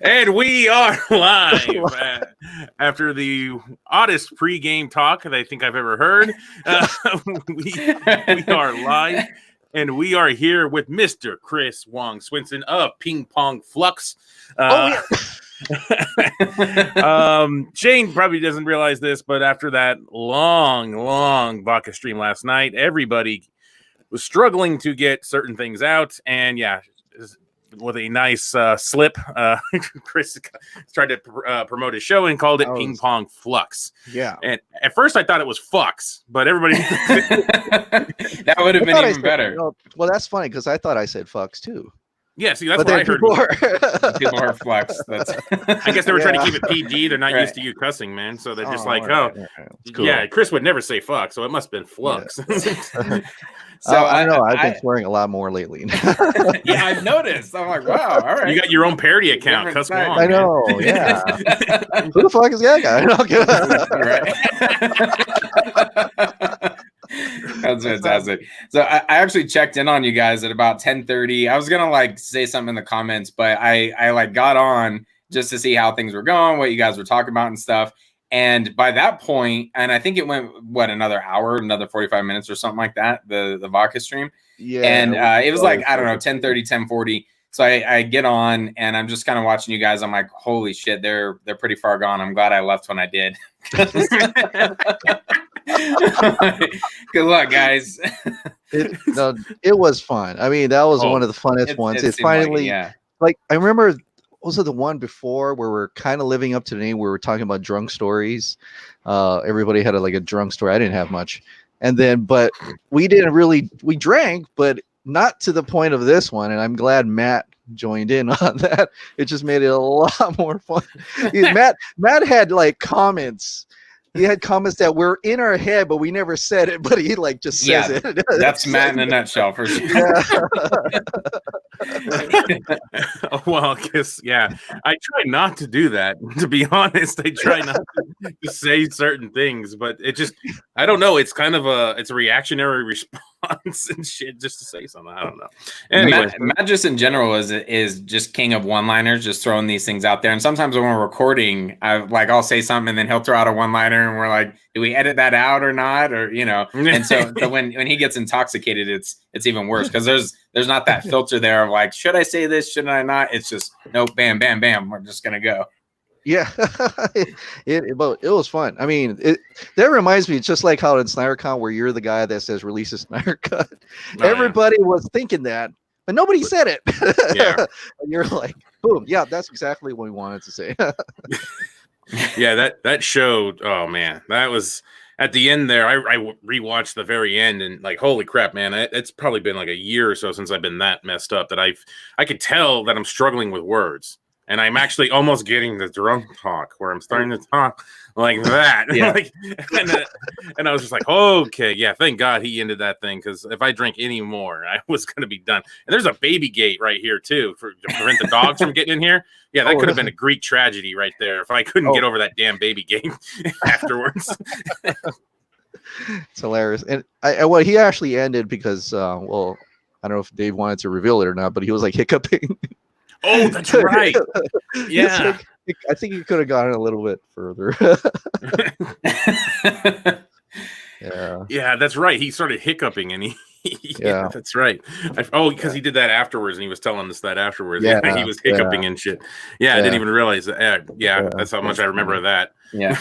And we are live after the oddest pregame talk that I think I've ever heard. We are live, and we are here with Mr. Chris Wong-Swenson of Ping Pong Flux. Shane probably doesn't realize this, but after that long vodka stream last night, everybody was struggling to get certain things out, and with a nice slip, Chris tried to promote his show and called it Ping Pong Flux. Yeah, and at first I thought it was Flux, but everybody that would have been even better. Well, that's funny because I thought I said Flux too. Yeah, see, that's what I heard. People are Flux. I guess they were trying to keep it PG. They're not used to you cussing, man. So they're just cool. Yeah, Chris would never say fuck, so it must have been Flux. Yeah. So I know I've been swearing a lot more lately. Yeah, I've noticed. I'm like, wow, all right. You got your own parody account. Cuss Wong, I know, yeah. Who the fuck is that guy? That's fantastic. So I actually checked in on you guys at about 10:30. I was gonna say something in the comments, but I got on just to see how things were going, what you guys were talking about and stuff. And by that point, and I think it went another hour, another 45 minutes or something like that, the vodka stream. Yeah. And it was I don't know, 10:30, 10:40. So I get on and I'm just kind of watching you guys. I'm like, holy shit, they're pretty far gone. I'm glad I left when I did. Good luck, guys. It was fun. I mean, that was one of the funnest ones. It finally, I remember, was it the one before where we're kind of living up to the name where we're talking about drunk stories? Everybody had a drunk story. I didn't have much. And then, but we drank, but not to the point of this one. And I'm glad Matt joined in on that. It just made it a lot more fun. Matt had comments. He had comments that were in our head, but we never said it. But he just says it. That's Matt in a nutshell for sure. Well, because I try not to do that. To be honest, I try not to say certain things, but it just—I don't know. It's kind of a reactionary response and shit, just to say something. I don't know. Anyway, Matt just in general is just king of one-liners, just throwing these things out there. And sometimes when we're recording, I'll say something and then he'll throw out a one-liner, and we're like, do we edit that out or not? Or and so when he gets intoxicated, it's even worse because there's not that filter there of should I say this, should I not? It's just nope, bam, bam, bam, we're just gonna go. Yeah, it was fun. I mean, that reminds me, just like how in SnyderCon where you're the guy that says release a Snyder cut. Everybody was thinking that, but nobody said it. Yeah, and you're like, boom, yeah, that's exactly what we wanted to say. Yeah, that showed. Oh man, that was at the end there. I rewatched the very end and holy crap, man! It's probably been a year or so since I've been that messed up that I could tell that I'm struggling with words. And I'm actually almost getting the drunk talk where I'm starting to talk like that. Yeah. And I was just like, okay, yeah, thank God he ended that thing. Because if I drank any more, I was going to be done. And there's a baby gate right here, too, to prevent the dogs from getting in here. Yeah, that could have been a Greek tragedy right there if I couldn't get over that damn baby gate afterwards. It's hilarious. And he actually ended because, I don't know if Dave wanted to reveal it or not, but he was hiccuping. Oh, that's right. Yeah. I think you could have gone a little bit further. Yeah, that's right. He started hiccuping and yeah, that's right. Because he did that afterwards and he was telling us that afterwards. Yeah, he was hiccuping and shit. Yeah, I didn't even realize that. Yeah, that's how much I remember of that. Yeah.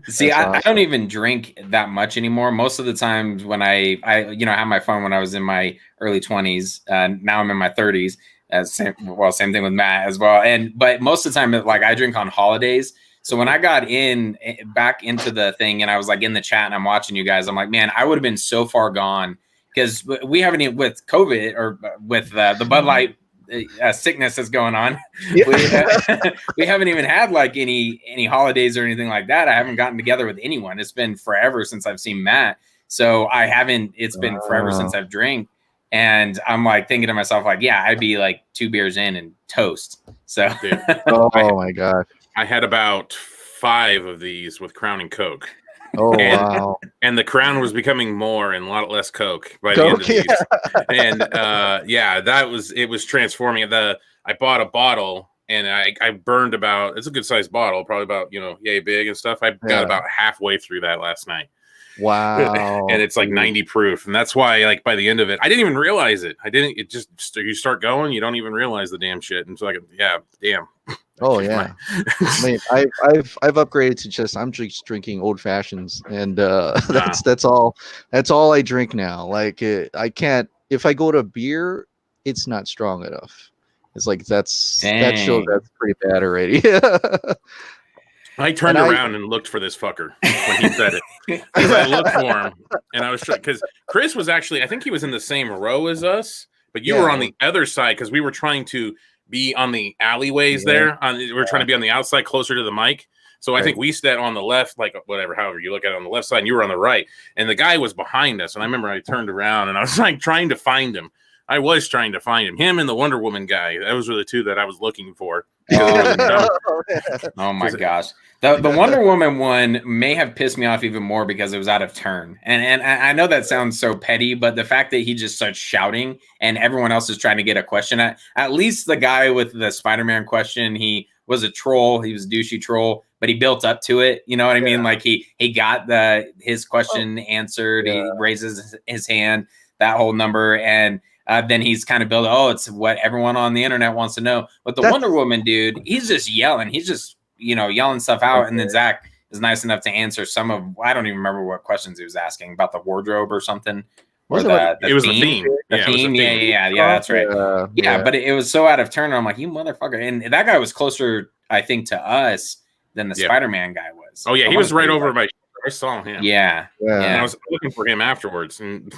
See, I don't even drink that much anymore. Most of the times when I had my fun when I was in my early 20s. Now I'm in my 30s. Same thing with Matt as well. But most of the time, I drink on holidays. So when I got back into the thing and I was in the chat and I'm watching you guys, I'm like, man, I would have been so far gone because we haven't even with COVID or with the Bud Light sickness that's going on. Yeah. We haven't even had any holidays or anything like that. I haven't gotten together with anyone. It's been forever since I've seen Matt. So it's been forever since I've drank. And I'm thinking to myself, yeah, I'd be 2 beers in and toast. So, oh my God. I had about 5 of these with Crown and Coke. Oh, wow. And the Crown was becoming more and a lot less Coke by the end of these. And it was transforming. I bought a bottle and I burned about, it's a good sized bottle, probably about, yay big and stuff. I got about halfway through that last night. Wow. And it's like 90 proof. And that's why, like, by the end of it, I didn't even realize it. You start going, you don't even realize the damn shit. And so like, yeah, damn. Oh yeah. I mean, I've upgraded to just, I'm just drinking old fashions, and that's all I drink now. Like I can't, if I go to beer, it's not strong enough. It's like that shows that's pretty bad already. I turned around and looked for this fucker when he said it. Because I looked for him, and I was because Chris was actually, I think he was in the same row as us, but you were on the other side because we were trying to be on the alleyways there. We were trying to be on the outside, closer to the mic. So I think we sat on the left, like whatever, however you look at it, on the left side, and you were on the right. And the guy was behind us, and I remember I turned around, and I was like trying to find him. Him and the Wonder Woman guy. Those were the two that I was looking for. Oh my gosh. The Wonder Woman one may have pissed me off even more because it was out of turn. And I know that sounds so petty, but the fact that he just starts shouting and everyone else is trying to get a question. At least the guy with the Spider-Man question, he was a troll. He was a douchey troll, but he built up to it. You know what I mean? Like he got his question answered. He raises his hand, that whole number. And then he's kind of built, it's what everyone on the internet wants to know. But the Wonder Woman dude, he's just yelling. He's just, yelling stuff out. And then Zack is nice enough to answer some of, I don't even remember what questions he was asking about the wardrobe or something. Or it was the theme. Yeah, that's right. But it was so out of turn. I'm like, you motherfucker. And that guy was closer, I think, to us than the Spider-Man guy was. Oh, yeah. He was right over my, I saw him. Yeah. And I was looking for him afterwards, and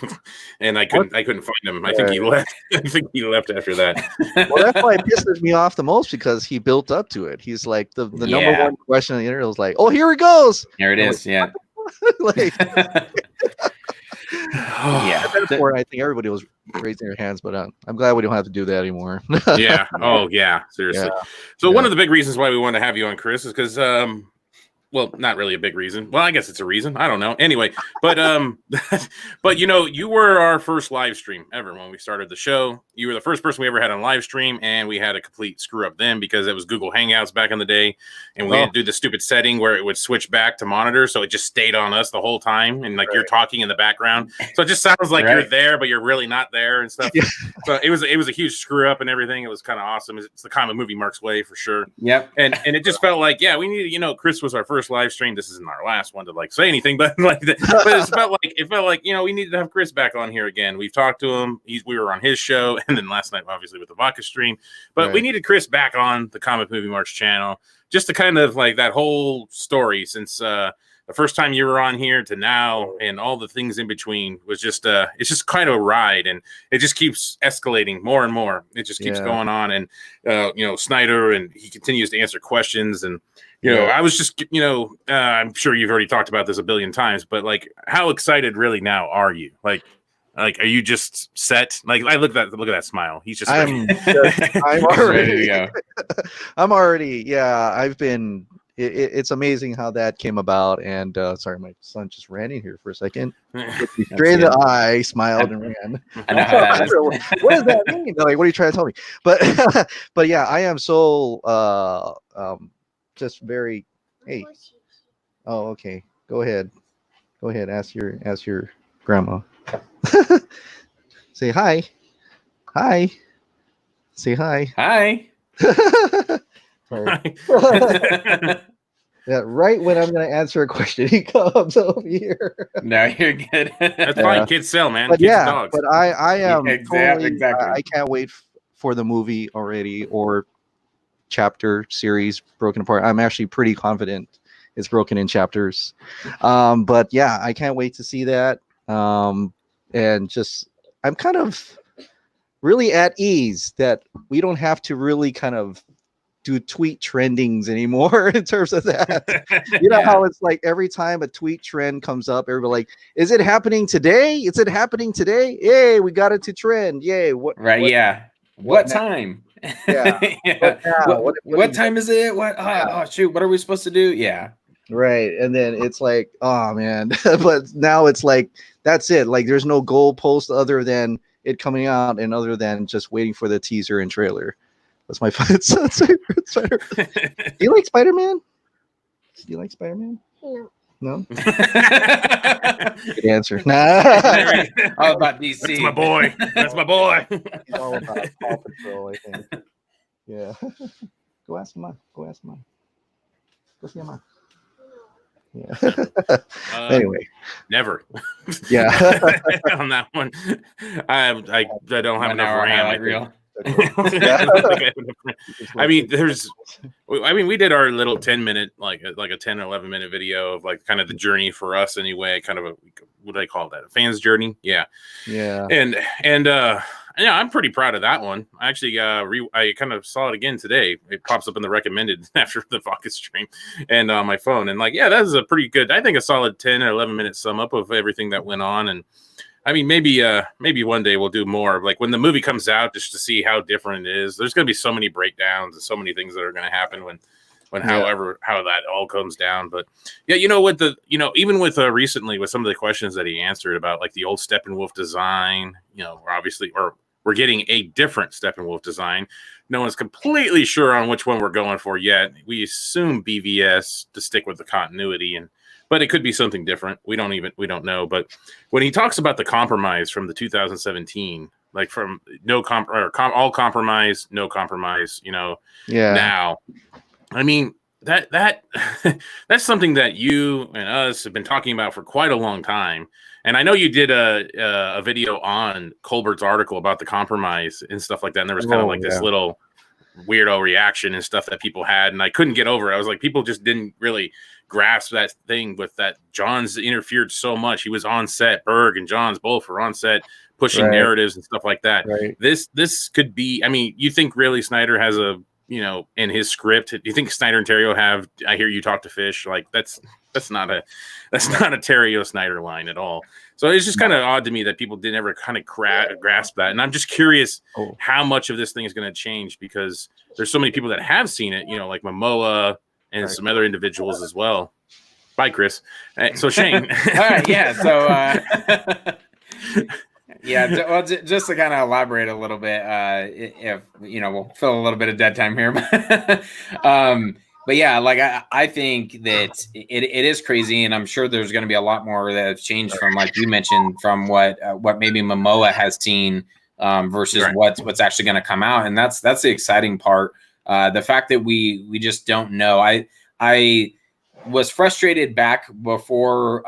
I couldn't find him. I think he left. I think he left after that. Well, that's why it pisses me off the most, because he built up to it. He's like the number one question on the internet was like, "Oh, here he goes." There it is. Like, At that point, I think everybody was raising their hands, but I'm glad we don't have to do that anymore. Yeah. Oh, yeah. Seriously. Yeah. So one of the big reasons why we wanted to have you on, Chris, is because well, not really a big reason. Well, I guess it's a reason. I don't know. Anyway, but but you were our first live stream ever when we started the show. You were the first person we ever had on live stream, and we had a complete screw up then because it was Google Hangouts back in the day, and we had to do the stupid setting where it would switch back to monitor, so it just stayed on us the whole time, and like you're talking in the background, so it just sounds like you're there, but you're really not there and stuff. So it was a huge screw up and everything. It was kind of awesome. It's the comic movie Mark's way for sure. Yep. And it just felt like we needed. Chris was our first live stream. This isn't our last one to like say anything, but but it felt like we needed to have Chris back on here again. We've talked to him. We were on his show, and then last night obviously with the vodka stream. But we needed Chris back on the Comic Movie Marks channel just to kind of like that whole story since the first time you were on here to now, and all the things in between was just it's just kind of a ride, and it just keeps escalating more and more. It just keeps going on, and Snyder, and he continues to answer questions, and I was just I'm sure you've already talked about this a billion times, but like, how excited really now are you? Like are you just set? Like, I look at that smile. He's just I'm already ready to go. I'm already I've been. It's amazing how that came about. And sorry, my son just ran in here for a second. Straight in the eye, smiled, and ran. I know how that is. What does that mean? Like, what are you trying to tell me? But yeah, I am so just very. Hey. Oh, okay. Go ahead. Ask your grandma. Say hi. Hi. Say hi. Hi. Sorry. Yeah, right when I'm going to answer a question, he comes over here. No, you're good. That's fine. Kids sell, man. But Kids and dogs. But I am exactly. I can't wait for the movie already, or chapter series broken apart. I'm actually pretty confident it's broken in chapters. But yeah, I can't wait to see that. And just, I'm kind of really at ease that we don't have to really kind of do tweet trendings anymore in terms of that. You know how it's like every time a tweet trend comes up, everybody like, is it happening today? Is it happening today? Yay, we got it to trend. Yay. What time? Yeah. What time is it? What? Oh, shoot. What are we supposed to do? Yeah. Right. And then it's like, oh man. But now it's like, that's it. Like, there's no goalpost other than it coming out and other than just waiting for the teaser and trailer. That's my favorite Spider. Do you like Spider-Man? Do you like Spider-Man? No. Good answer. Nah. All about DC. That's my boy. That's my boy. He's all about Paw Patrol, I think. Yeah. Go ask him. Go see him. Yeah. Anyway, never. Yeah. On that one, I don't have enough RAM. Real. I mean, we did our little 10-minute, like a 10 or 11-minute video of like kind of the journey for us anyway, kind of a, what do I call that? A fan's journey. Yeah. And yeah, I'm pretty proud of that one. I actually I kind of saw it again today. It pops up in the recommended after the vodka stream and on my phone. And like, yeah, that is a pretty good, I think a solid 10 or 11-minute sum up of everything that went on. And I mean, maybe one day we'll do more. Like when the movie comes out, just to see how different it is. There's going to be so many breakdowns and so many things that are going to happen when how that all comes down. But yeah, even with recently with some of the questions that he answered about like the old Steppenwolf design, we're getting a different Steppenwolf design. No one's completely sure on which one we're going for yet. We assume BVS to stick with the continuity, but it could be something different. We don't know. But when he talks about the compromise from the 2017, like from all compromise, no compromise, now, I mean, that's something that you and us have been talking about for quite a long time. And I know you did a video on Colbert's article about the compromise and stuff like that. And there was kind of like this little weirdo reaction and stuff that people had. And I couldn't get over it. I was like, people just didn't really grasp that thing with that. Johns interfered so much. He was on set. Berg and Johns both were on set pushing narratives and stuff like that. Right. This could be, I mean, you think really Snyder has in his script, do you think Snyder and Terrio have, I hear you talk to Fish, like that's not a Terrio Snyder line at all. So it's just kind of odd to me that people didn't ever kind of grasp that. And I'm just curious how much of this thing is going to change, because there's so many people that have seen it, like Momoa and some other individuals as well. Bye, Chris. So Shane. All right. Yeah. So, yeah, well, just to kind of elaborate a little bit, if we'll fill a little bit of dead time here, but yeah, like I think that it is crazy, and I'm sure there's going to be a lot more that have changed from, like you mentioned, from what maybe Momoa has seen versus what's actually going to come out, and that's the exciting part. The fact that we just don't know. I was frustrated back before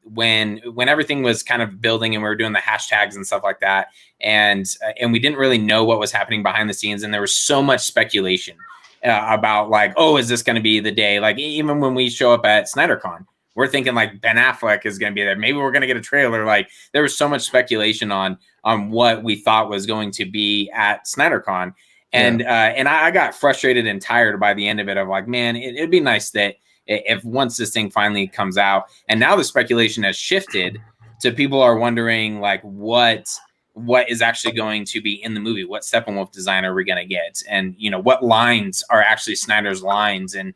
when everything was kind of building and we were doing the hashtags and stuff like that, and we didn't really know what was happening behind the scenes, and there was so much speculation about like, oh, is this going to be the day? Like even when we show up at SnyderCon, we're thinking like Ben Affleck is going to be there. Maybe we're going to get a trailer. Like there was so much speculation on what we thought was going to be at SnyderCon, and I got frustrated and tired by the end of it. Of like, man, it'd be nice that if once this thing finally comes out, and now the speculation has shifted to people are wondering like what is actually going to be in the movie, what Steppenwolf design are we going to get, and what lines are actually Snyder's lines, and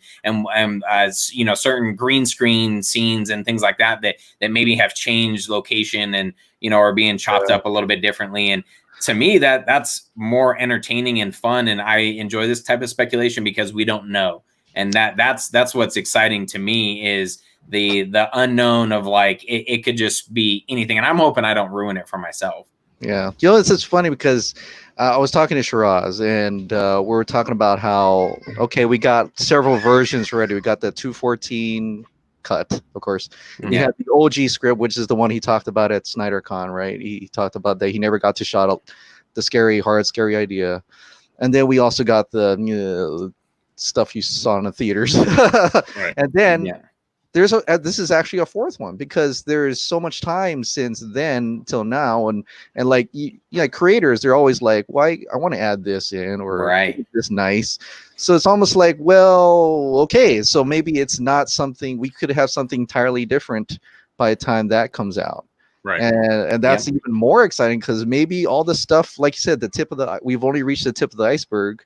certain green screen scenes and things like that maybe have changed location and are being chopped up a little bit differently. And to me, that's more entertaining and fun, and I enjoy this type of speculation because we don't know. And that's what's exciting to me is the unknown of like it could just be anything, and I'm hoping I don't ruin it for myself. Yeah, it's funny because I was talking to Shiraz, and we were talking about how we got several versions already. We got the 214 cut, of course. You had the OG script, which is the one he talked about at SnyderCon, right? He talked about that he never got to shot the scary idea, and then we also got the stuff you saw in the theaters. And then there's this is actually a fourth one, because there is so much time since then till now, and like creators, they're always like, why I want to add this in, or this nice. So it's almost like, well, okay, so maybe it's not something, we could have something entirely different by the time that comes out. Right. And that's even more exciting, because maybe all the stuff, like you said, we've only reached the tip of the iceberg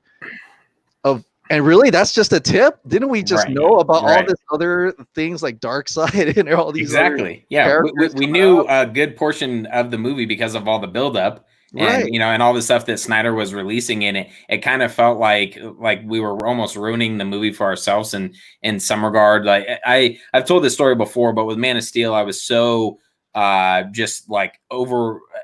of. And really, that's just a tip. Didn't we just know about all this other things like Darkseid and all these? Exactly. Yeah, we knew a good portion of the movie because of all the buildup, And and all the stuff that Snyder was releasing in it, it kind of felt like we were almost ruining the movie for ourselves in some regard. Like I've told this story before, but with Man of Steel, I was so just like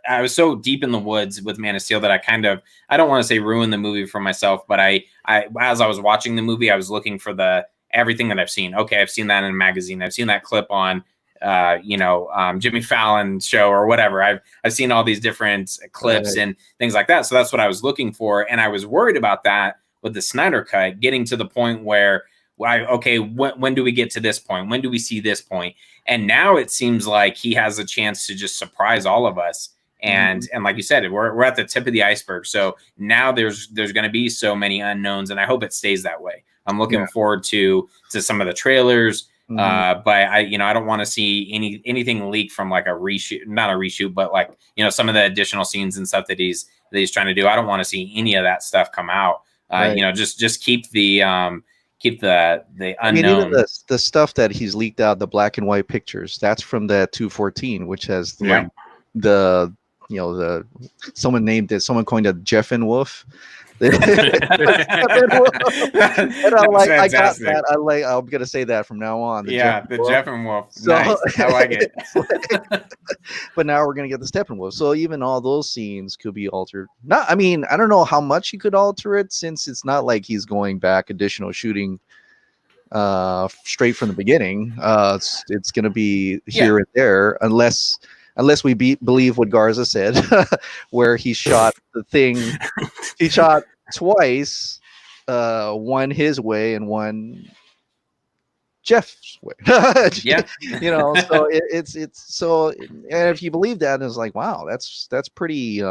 I was so deep in the woods with Man of Steel that I don't want to say ruin the movie for myself, but I as I was watching the movie, I was looking for everything that I've seen. Okay, I've seen that in a magazine. I've seen that clip on Jimmy Fallon's show or whatever. I've seen all these different clips and things like that. So that's what I was looking for. And I was worried about that with the Snyder cut, getting to the point where when do we get to this point? When do we see this point? And now it seems like he has a chance to just surprise all of us. And like you said, we're at the tip of the iceberg. So now there's going to be so many unknowns, and I hope it stays that way. I'm looking forward to some of the trailers. But I don't want to see anything leak from like not a reshoot, but like, some of the additional scenes and stuff that he's trying to do. I don't want to see any of that stuff come out. Just keep the unknown. I mean, even the stuff that he's leaked out, the black and white pictures, that's from the 214, which has someone named it, someone coined it Jeff and Wolf. And I'm gonna say that from now on. The Jeff and Wolf. So, nice. I like it. But now we're gonna get the Steppenwolf. So even all those scenes could be altered. I don't know how much he could alter it, since it's not like he's going back additional shooting straight from the beginning. It's gonna be here and there, unless we believe what Garza said, where he shot the thing. He shot twice, one his way and one Jeff's way. So it's so, and if you believe that, it's like, wow, that's pretty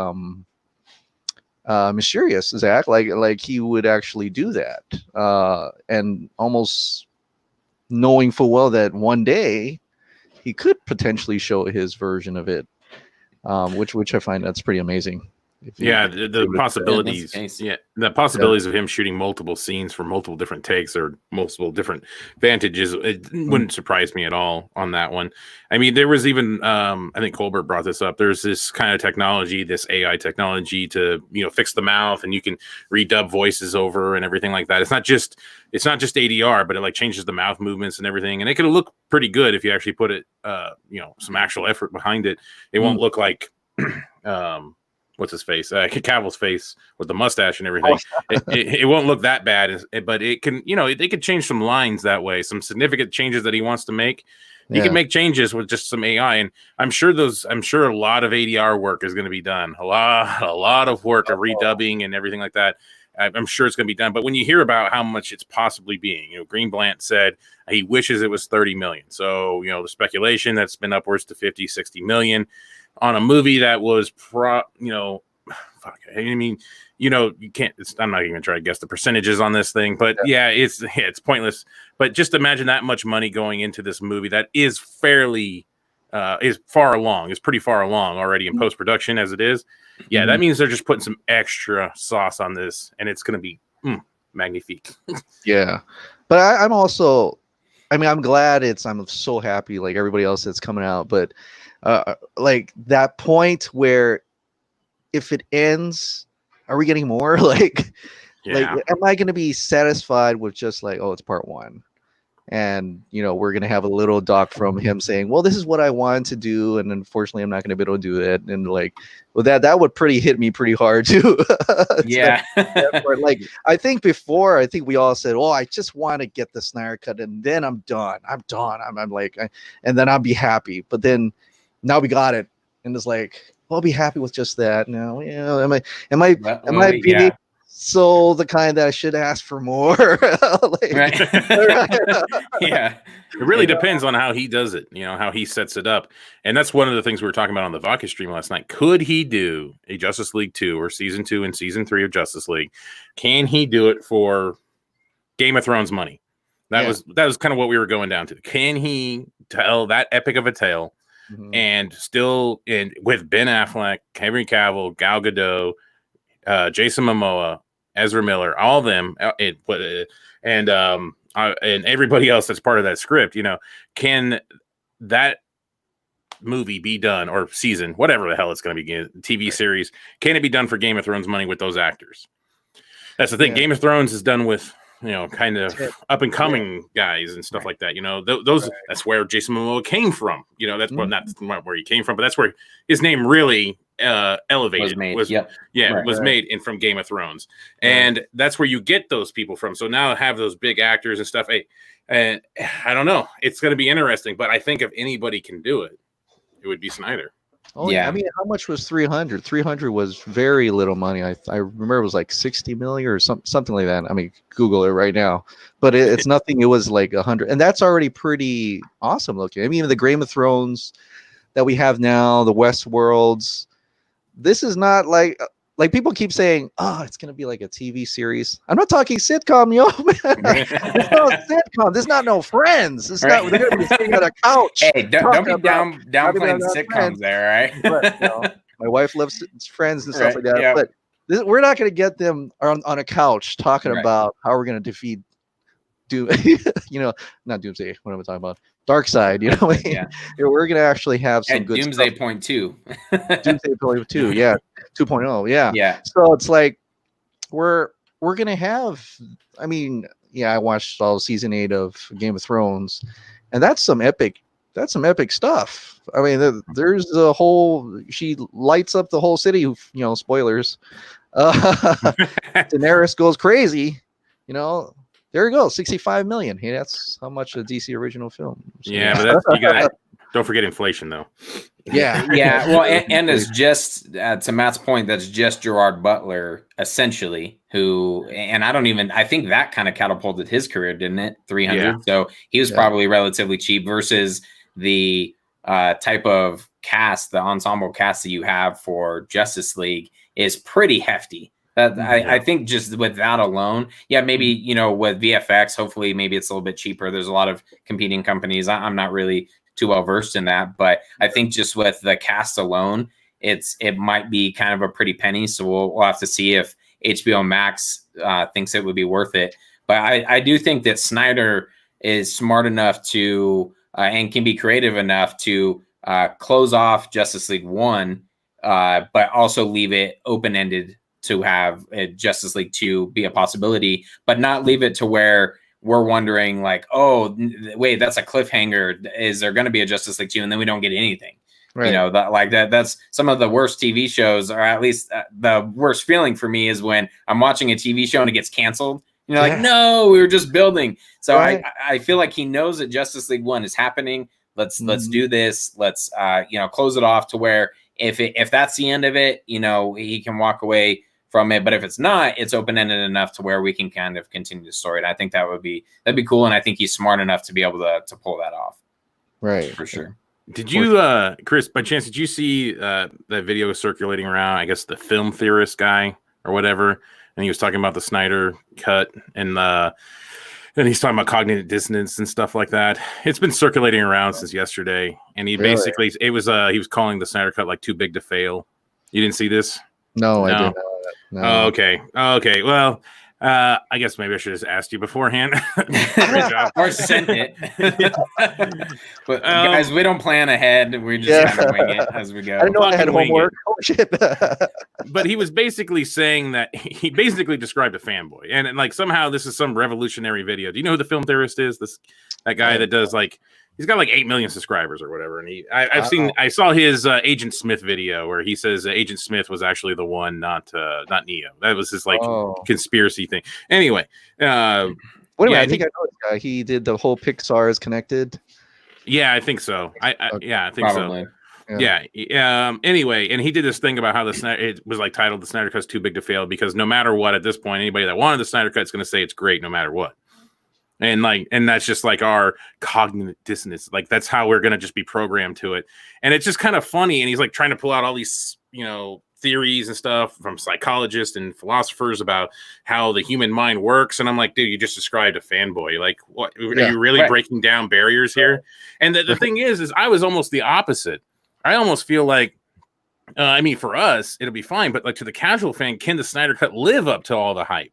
mysterious, Zach. Like he would actually do that, and almost knowing full well that one day he could potentially show his version of it, which I find that's pretty amazing. The possibilities. The possibilities of him shooting multiple scenes for multiple different takes or multiple different vantages, it wouldn't surprise me at all on that one. I mean, there was even I think Colbert brought this up. There's this kind of technology, this AI technology to fix the mouth, and you can redub voices over and everything like that. It's not just ADR, but it like changes the mouth movements and everything, and it can look pretty good if you actually put it some actual effort behind it. It won't look like what's his face? Cavill's face with the mustache and everything. It won't look that bad, but it can, they could change some lines that way, some significant changes that he wants to make. He can make changes with just some AI, and I'm sure a lot of ADR work is going to be done. A lot of work of redubbing and everything like that. I'm sure it's going to be done. But when you hear about how much it's possibly being, Greenblatt said he wishes it was 30 million. So, the speculation that's been upwards to 50, 60 million. On a movie that was you can't. I'm not even trying to guess the percentages on this thing, but it's pointless. But just imagine that much money going into this movie that is fairly is far along, is pretty far along already in post production as it is. Yeah, that means they're just putting some extra sauce on this, and it's going to be magnifique. Yeah, but I'm also, I'm glad I'm so happy like everybody else that's coming out, but. Like that point where if it ends, are we getting more? Like am I going to be satisfied with just like, oh, it's part one, and we're going to have a little doc from him saying, well, this is what I wanted to do, and unfortunately I'm not going to be able to do it, and like, well, that would hit me pretty hard too. Like I think we all said, oh, I just want to get the Snyder cut and then I'm done. I'm like, and then I'll be happy. But then now we got it, and it's like, I'll be happy with just that now. Am I being so the kind that I should ask for more? Right. It really depends on how he does it, how he sets it up. And that's one of the things we were talking about on the Vodka stream last night. Could he do a Justice League 2 or season 2 and season 3 of Justice League? Can he do it for Game of Thrones money? That was kind of what we were going down to. Can he tell that epic of a tale? And still with Ben Affleck, Henry Cavill, Gal Gadot, Jason Momoa, Ezra Miller, all of them, and everybody else that's part of that script, can that movie be done, or season, whatever the hell it's going to be, TV series? Can it be done for Game of Thrones money with those actors? That's the thing. Game of Thrones is done with, kind of up and coming guys and stuff like that. Those that's where Jason Momoa came from. That's well, not where he came from, but that's where his name really elevated. Was made in from Game of Thrones, and that's where you get those people from. So now have those big actors and stuff. And I don't know. It's going to be interesting, but I think if anybody can do it, it would be Snyder. Oh yeah, I mean, how much was 300? 300 was very little money. I remember it was like 60 million or something like that. I mean, Google it right now, but it's nothing. It was like 100, and that's already pretty awesome looking. I mean, the Game of Thrones that we have now, the Westworlds. This is not like people keep saying, oh, it's gonna be like a TV series. I'm not talking sitcom, yo. It's no sitcom. This is not no Friends. This is not. They're gonna be sitting on a couch. Hey, don't be downplaying sitcoms Friends. There, right? But, my wife loves Friends and stuff like that. Yeah. But we're not gonna get them on a couch talking about how we're gonna defeat Doom. Not Doomsday. What am I talking about? Dark Side. We're gonna actually have some good Doomsday stuff. Point 2. Doomsday Point 2. Yeah. 2.0, yeah. So it's like we're gonna have. I mean, I watched all season 8 of Game of Thrones, and that's some epic stuff. I mean, there's a whole. She lights up the whole city. Spoilers. Daenerys goes crazy. There you go, 65 million. Hey, that's how much a DC original film. So, but you got. Don't forget inflation, though. Yeah. Well, and it's just to Matt's point, that's just Gerard Butler, essentially, who, and I think that kind of catapulted his career, didn't it? 300. Yeah. So he was probably relatively cheap versus the type of cast, the ensemble cast that you have for Justice League is pretty hefty. I think just with that alone, maybe, with VFX, hopefully maybe it's a little bit cheaper. There's a lot of competing companies. I'm not really too well versed in that, but I think just with the cast alone, it might be kind of a pretty penny. So we'll have to see if HBO Max thinks it would be worth it. But I do think that Snyder is smart enough to and can be creative enough to close off Justice League 1, but also leave it open-ended to have Justice League 2 be a possibility, but not leave it to where we're wondering like, oh, wait, that's a cliffhanger. Is there going to be a Justice League 2? And then we don't get anything. Right. That's some of the worst TV shows, or at least the worst feeling for me is when I'm watching a TV show and it gets canceled. Like, no, we were just building. So I feel like he knows that Justice League 1 is happening. Let's do this. Let's close it off to where if that's the end of it, he can walk away from it. But if it's not, it's open-ended enough to where we can kind of continue the story. And I think that'd be cool. And I think he's smart enough to be able to pull that off. Right. For sure. Did you, Chris, by chance, did you see that video circulating around, I guess the film theorist guy or whatever? And he was talking about the Snyder cut and he's talking about cognitive dissonance and stuff like that. It's been circulating around since yesterday. And he basically, he was calling the Snyder cut like too big to fail. You didn't see this? No, I didn't. No. Oh, okay. Well, I guess maybe I should have just asked you beforehand. Or sent it. But guys, we don't plan ahead. We just kind of wing it as we go. I know I had homework. Oh, shit. But he was basically saying that he basically described a fanboy. And like somehow this is some revolutionary video. Do you know who the film theorist is? That guy that does like, he's got like 8 million subscribers or whatever. And I saw his Agent Smith video where he says Agent Smith was actually the one, not Neo. That was his like conspiracy thing. Anyway, wait a minute, I think I know this guy. He did the whole Pixar is connected. Yeah, I think so. I think probably. So. Yeah. Anyway, and he did this thing about how it was like titled "The Snyder Cut's Too Big to Fail" because no matter what, at this point, anybody that wanted the Snyder Cut is going to say it's great no matter what. And that's just like our cognitive dissonance. Like that's how we're gonna just be programmed to it. And it's just kind of funny. And he's like trying to pull out all these, theories and stuff from psychologists and philosophers about how the human mind works. And I'm like, dude, you just described a fanboy. Like, what are you really breaking down barriers here? And the thing is I was almost the opposite. I almost feel like, for us, it'll be fine. But like to the casual fan, can the Snyder Cut live up to all the hype?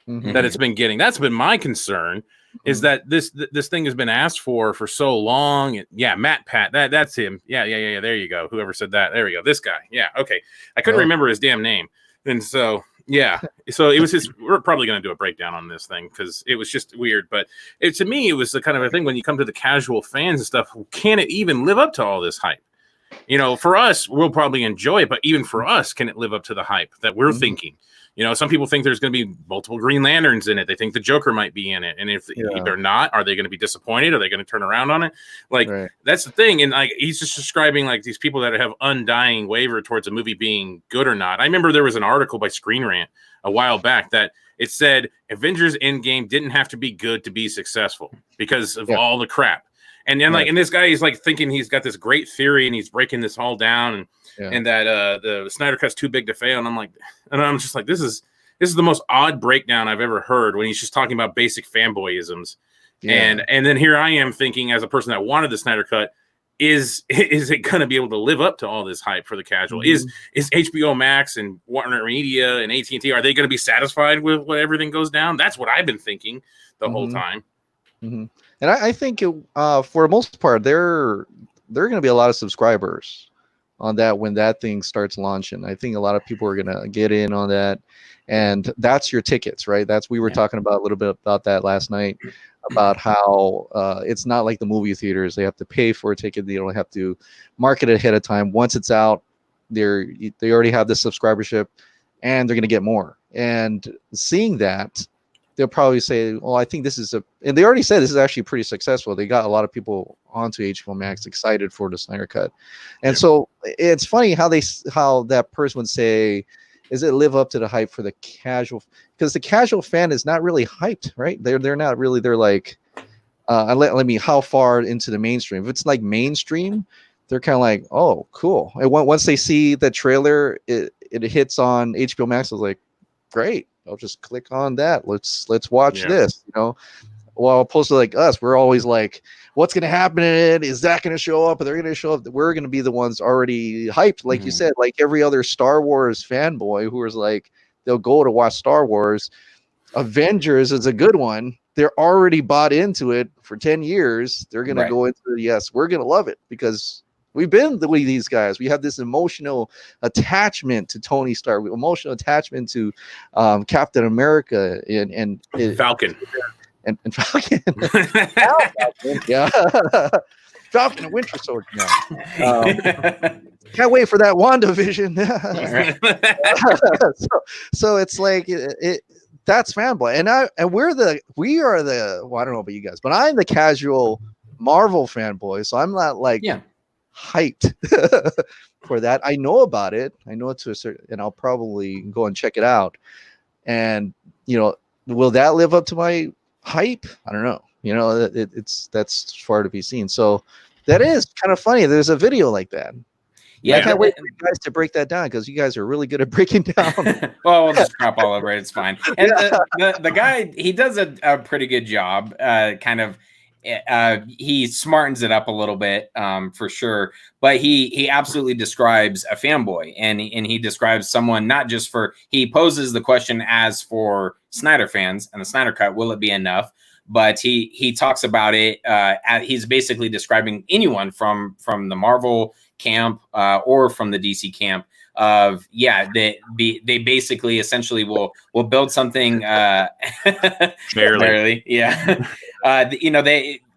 that it's been getting. That's been my concern. Is that this thing has been asked for so long? Yeah, Matt Pat, that's him. Yeah. There you go. Whoever said that. There we go. This guy. Yeah. Okay. I couldn't remember his damn name, and so yeah. So it was just we're probably going to do a breakdown on this thing because it was just weird. But to me, it was the kind of a thing when you come to the casual fans and stuff. Can it even live up to all this hype? For us, we'll probably enjoy it, but even for us, can it live up to the hype that we're thinking? Some people think there's going to be multiple Green Lanterns in it. They think the Joker might be in it. And if they're not, are they going to be disappointed? Are they going to turn around on it? That's the thing. And he's just describing these people that have undying waver towards a movie being good or not. I remember there was an article by Screen Rant a while back that it said Avengers Endgame didn't have to be good to be successful because of all the crap. And then and this guy is thinking he's got this great theory and he's breaking this all down and that the Snyder Cut's too big to fail. And I'm just like, this is the most odd breakdown I've ever heard when he's just talking about basic fanboyisms. Yeah. And then here I am thinking as a person that wanted the Snyder Cut, is it going to be able to live up to all this hype for the casual? Is HBO Max and Warner Media and AT&T, are they going to be satisfied with what everything goes down? That's what I've been thinking the whole time. And I think for the most part, there are going to be a lot of subscribers on that when that thing starts launching. I think a lot of people are going to get in on that, and that's your tickets, right? We were talking about a little bit about that last night, about how it's not like the movie theaters. They have to pay for a ticket. They don't have to market it ahead of time. Once it's out, they already have the subscribership, and they're going to get more. And seeing that, they'll probably say, well, I think this is and they already said this is actually pretty successful. They got a lot of people onto HBO Max excited for the Snyder Cut. And so it's funny how that person would say, is it live up to the hype for the casual? Because the casual fan is not really hyped, right? They're not really, they're like, let me, how far into the mainstream? If it's like mainstream, they're kind of like, oh, cool. And once they see the trailer, it hits on HBO Max, I was like, great. I'll just click on that. Let's watch this, Well, opposed to like us, we're always like, what's going to happen in it? Is that going to show up? Are they going to show up? We're going to be the ones already hyped. Like you said, like every other Star Wars fanboy who is like, they'll go to watch Star Wars. Avengers is a good one. They're already bought into it for 10 years. They're going to go into it. Yes, we're going to love it because we've been the way these guys. We have this emotional attachment to Tony Stark, emotional attachment to Captain America and Falcon. And Falcon. Yeah. Falcon and Winter Soldier now. Can't wait for that WandaVision. so it's like that's fanboy. And we are the well, I don't know about you guys, but I'm the casual Marvel fanboy. So I'm not like hyped for that. I know about it. I know it to a certain, and I'll probably go and check it out. And will that live up to my hype? I don't know. That's far to be seen. So that is kind of funny. There's a video like that. Yeah, I can't wait for you guys to break that down because you guys are really good at breaking down. Well, we'll just crap all over it. It's fine. And the guy, he does a pretty good job. He smartens it up a little bit, for sure. But he absolutely describes a fanboy, and he describes someone not just he poses the question as for Snyder fans and the Snyder Cut, will it be enough? But he talks about it. He's basically describing anyone from the Marvel camp or from the DC camp of they basically essentially will build something barely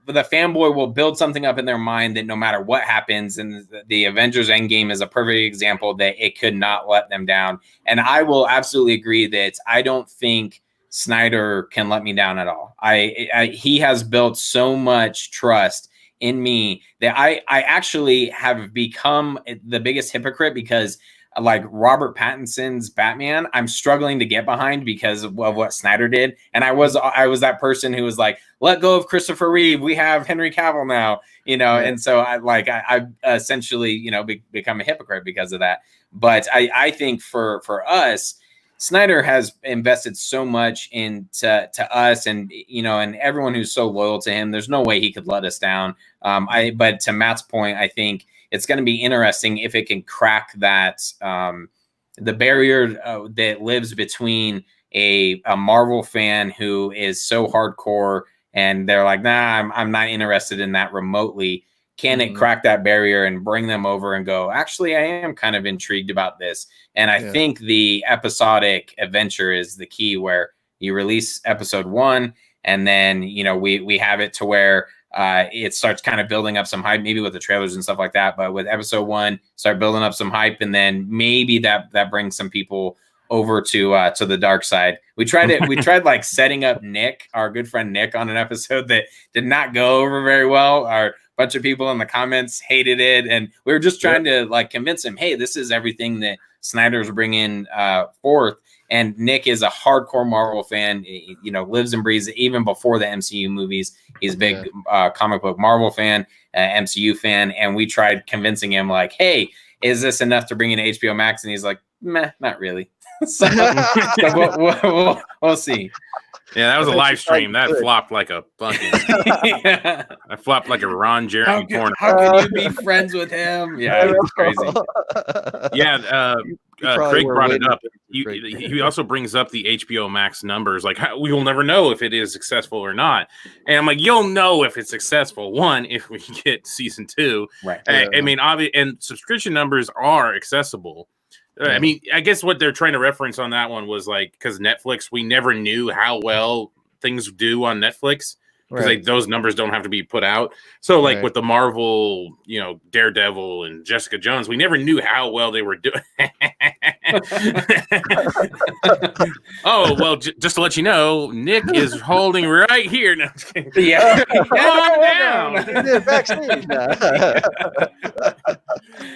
the fanboy will build something up in their mind that no matter what happens, and the Avengers Endgame is a perfect example that it could not let them down. And I will absolutely agree that I don't think Snyder can let me down at all. He has built so much trust in me that I actually have become the biggest hypocrite because like Robert Pattinson's Batman, I'm struggling to get behind because of what Snyder did. And I was that person who was like, let go of Christopher Reeve. We have Henry Cavill now, and so I essentially, become a hypocrite because of that. But I think for us, Snyder has invested so much into us and, and everyone who's so loyal to him. There's no way he could let us down. But to Matt's point, I think it's going to be interesting if it can crack that, the barrier that lives between, a Marvel fan who is so hardcore and they're like, nah, I'm not interested in that remotely. Can it crack that barrier and bring them over and go, actually, I am kind of intrigued about this. And I think the episodic adventure is the key, where you release episode 1 and then, you know, we have it to where it starts kind of building up some hype, maybe with the trailers and stuff like that. But with episode 1, start building up some hype, and then maybe that brings some people over to the dark side. We tried it. We tried like setting up Nick, our good friend Nick, on an episode that did not go over very well. Our bunch of people in the comments hated it, and we were just trying to like convince him, hey, this is everything that Snyder's bringing forth. And Nick is a hardcore Marvel fan, you know, lives and breathes even before the MCU movies. He's a big comic book Marvel fan, MCU fan. And we tried convincing him like, hey, is this enough to bring in HBO Max? And he's like, meh, not really. so we'll see. Yeah, that was a live stream. That flopped like a fucking. That flopped like a Ron Jeremy corner. How can you be friends with him? Yeah, it's crazy. Yeah, Craig brought it up. He also brings up the HBO Max numbers. Like, we will never know if it is successful or not. And I'm like, you'll know if it's successful. One, if we get season 2. Right. I mean, and subscription numbers are accessible. I mean, I guess what they're trying to reference on that one was like, because Netflix, we never knew how well things do on Netflix, because like those numbers don't have to be put out. So like with the Marvel, you know, Daredevil and Jessica Jones, we never knew how well they were doing. Oh, well, just to let you know, Nick is holding right here. No, yeah. Down. Backstage.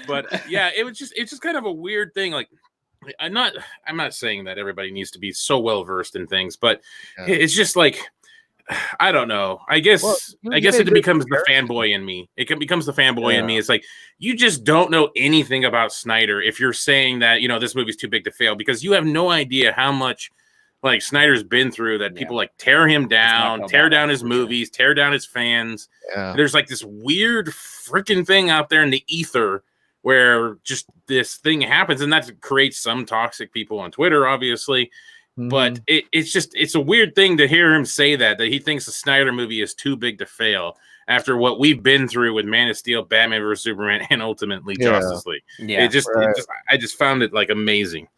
But yeah, it's just kind of a weird thing. Like, I'm not saying that everybody needs to be so well versed in things, but it's just like, I don't know. I guess it becomes the fanboy in me. It becomes the fanboy in me. It's like, you just don't know anything about Snyder if you're saying that, you know, this movie's too big to fail, because you have no idea how much like Snyder's been through, that people like tear him down, tear down his movies, tear down his fans. There's like this weird freaking thing out there in the ether where just this thing happens, and that creates some toxic people on Twitter, obviously. But it's a weird thing to hear him say that he thinks the Snyder movie is too big to fail after what we've been through with Man of Steel, Batman vs Superman, and ultimately Justice League. Yeah, I just found it like amazing.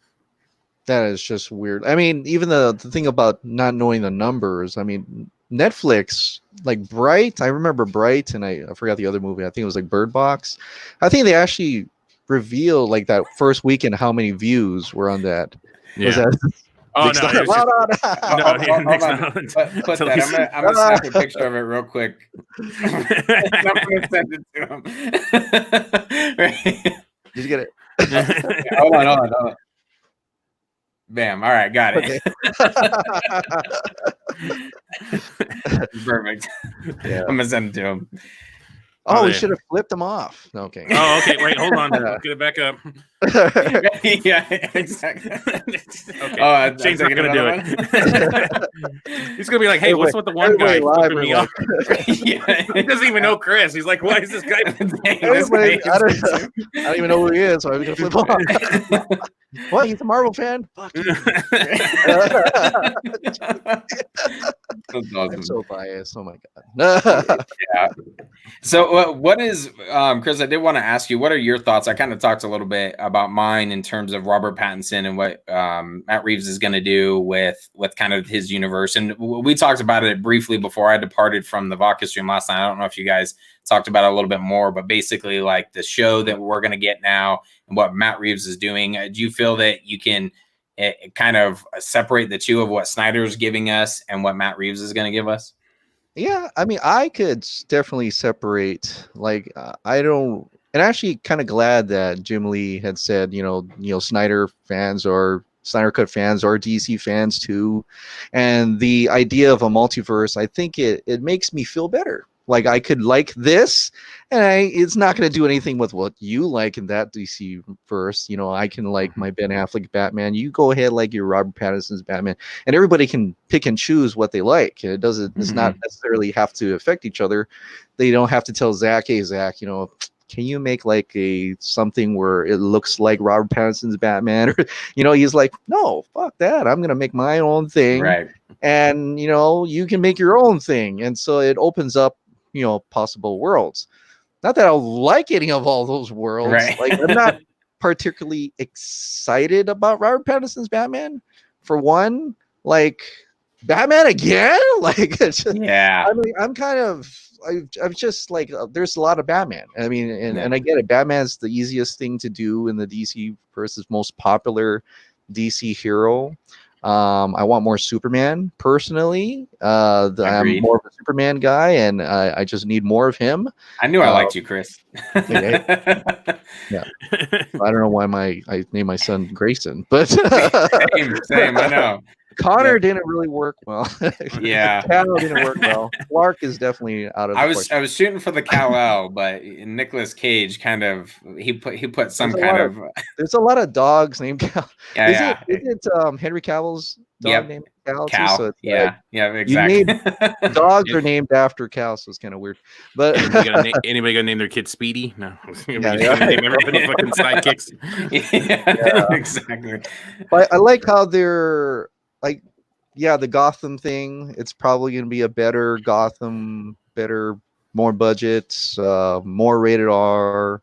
That is just weird. I mean, even the thing about not knowing the numbers. I mean, Netflix, like Bright. I remember Bright, and I forgot the other movie. I think it was like Bird Box. I think they actually revealed like that first weekend how many views were on that. Yeah. Was that? Oh, Put that. I'm gonna snap a picture of it real quick. I'm gonna send it to him. Right. Did you get it? Hold on. Bam. All right, got it. Okay. Perfect. Yeah. I'm gonna send it to him. Oh, we should have flipped them off. Okay. Oh, okay. Wait, hold on. Get it back up. Yeah, exactly. Okay. Oh, Shane's not gonna do it. He's gonna be like, "Hey, what's with the one guy flipping me off?" Yeah, he doesn't even know Chris. He's like, "Why is this guy?" I don't even know who he is, so I'm gonna flip off. What? He's a Marvel fan? Fuck you. Awesome. I'm so biased. Oh my god. Yeah. So, what is Chris? I did want to ask you, what are your thoughts? I kind of talked a little bit about mine in terms of Robert Pattinson and what Matt Reeves is going to do with kind of his universe. And we talked about it briefly before I departed from the vodka stream last night. I don't know if you guys talked about it a little bit more, but basically like the show that we're going to get now and what Matt Reeves is doing. Do you feel that you can kind of separate the two of what Snyder's giving us and what Matt Reeves is going to give us? Yeah, I mean, I could definitely separate. Like, I don't, and actually, kind of glad that Jim Lee had said, you know, Snyder fans or Snyder Cut fans or DC fans too, and the idea of a multiverse. I think it makes me feel better. Like, I could like this, and it's not going to do anything with what you like in that DC verse. You know, I can like my Ben Affleck Batman. You go ahead, like your Robert Pattinson's Batman, and everybody can pick and choose what they like. It doesn't. It's not necessarily have to affect each other. They don't have to tell Zack, "Hey, Zack, you know, can you make like a something where it looks like Robert Pattinson's Batman? Or, he's like, no, fuck that. I'm gonna make my own thing, right? And you can make your own thing, and so it opens up possible worlds. Not that I like any of all those worlds. Right. Like, I'm not particularly excited about Robert Pattinson's Batman. For one, like, Batman again? Like, yeah. I mean, I'm just like, there's a lot of Batman. I mean, and I get it. Batman's the easiest thing to do in the DC versus most popular DC hero. I want more Superman personally. I'm more of a Superman guy, and I just need more of him. I knew I liked you, Chris. Yeah. I don't know why I named my son Grayson, but same. I know. Connor didn't really work well. Yeah, Cal didn't work well. Clark is definitely out of. I was shooting for the Kal-El, but Nicolas Cage kind of he put some kind of. There's a lot of dogs named Cal. Yeah, is it Henry Cavill's dog named Cal? Cal. So it's exactly. Dogs are named after Cal, so it's kind of weird. But anybody gonna name their kid Speedy? No. Yeah, everybody fucking sidekicks. Exactly. But I like how they're like, the Gotham thing. It's probably gonna be a better Gotham, more budgets, more rated R.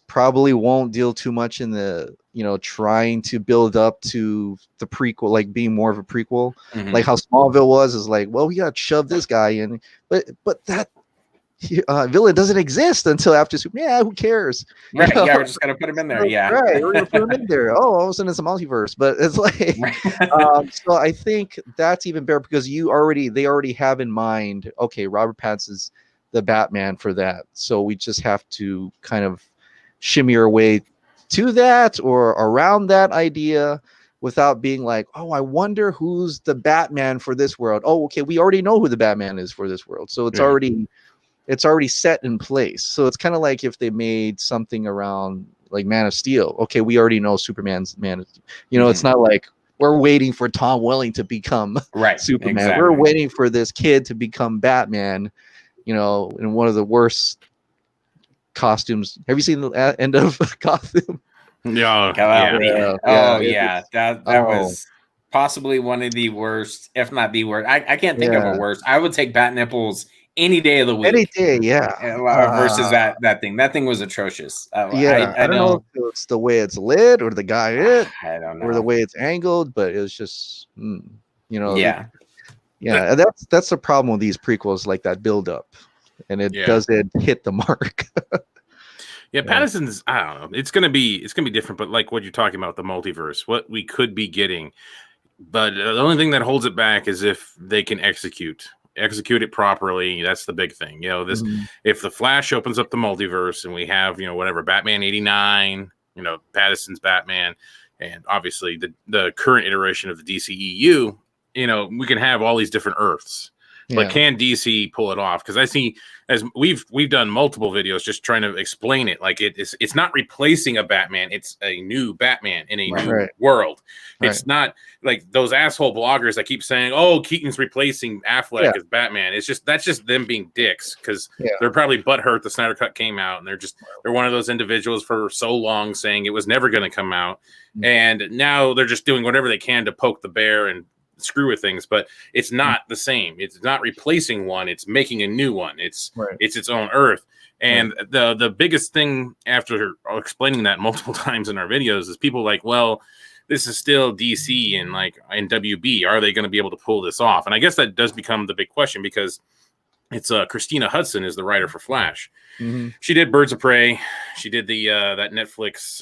Probably won't deal too much in the trying to build up to the prequel, like being more of a prequel, like how Smallville was. Is like, well, we got to shove this guy in, but that villain doesn't exist until after Superman. Yeah, who cares? Right? Yeah, we're just gonna put him in there. Yeah, right. We're gonna put him in there. Oh, all of a sudden it's a multiverse, but it's like, so I think that's even better because they already have in mind. Okay, Robert Pattinson's the Batman for that, so we just have to kind of shimmy our way to that or around that idea without being like, oh, I wonder who's the Batman for this world. Oh, okay, we already know who the Batman is for this world, so it's already set in place. So it's kind of like if they made something around like Man of Steel. Okay, we already know Superman's Man. It's not like we're waiting for Tom Welling to become Superman. Exactly. We're waiting for this kid to become Batman. In one of the worst costumes. Have you seen the end of Gotham? Yeah. That was possibly one of the worst, if not the worst. I can't think of a worse. I would take bat nipples any day of the week. Any day, versus that thing. That thing was atrocious. I don't know if it's the way it's lit or the guy I don't know. or the way it's angled, but it was just Yeah. And that's the problem with these prequels, like that build up. And it doesn't hit the mark. Pattinson's, I don't know. It's gonna be different, but like what you're talking about, the multiverse, what we could be getting. But the only thing that holds it back is if they can execute it properly. That's the big thing. If the Flash opens up the multiverse and we have, whatever, Batman 89, Pattinson's Batman, and obviously the current iteration of the DCEU, we can have all these different Earths. But can DC pull it off? Because I see, as we've done multiple videos just trying to explain it. Like it's not replacing a Batman; it's a new Batman in a new world. It's not like those asshole bloggers that keep saying, "Oh, Keaton's replacing Affleck as Batman." That's just them being dicks because they're probably butthurt the Snyder Cut came out, and they're one of those individuals for so long saying it was never going to come out, and now they're just doing whatever they can to poke the bear and screw with things, but it's not the same. It's not replacing one, it's making a new one. It's its own Earth. And the biggest thing after explaining that multiple times in our videos is people like, well, this is still DC and like in WB, are they going to be able to pull this off? And I guess that does become the big question because it's Christina Hudson is the writer for Flash. She did Birds of Prey, she did the that Netflix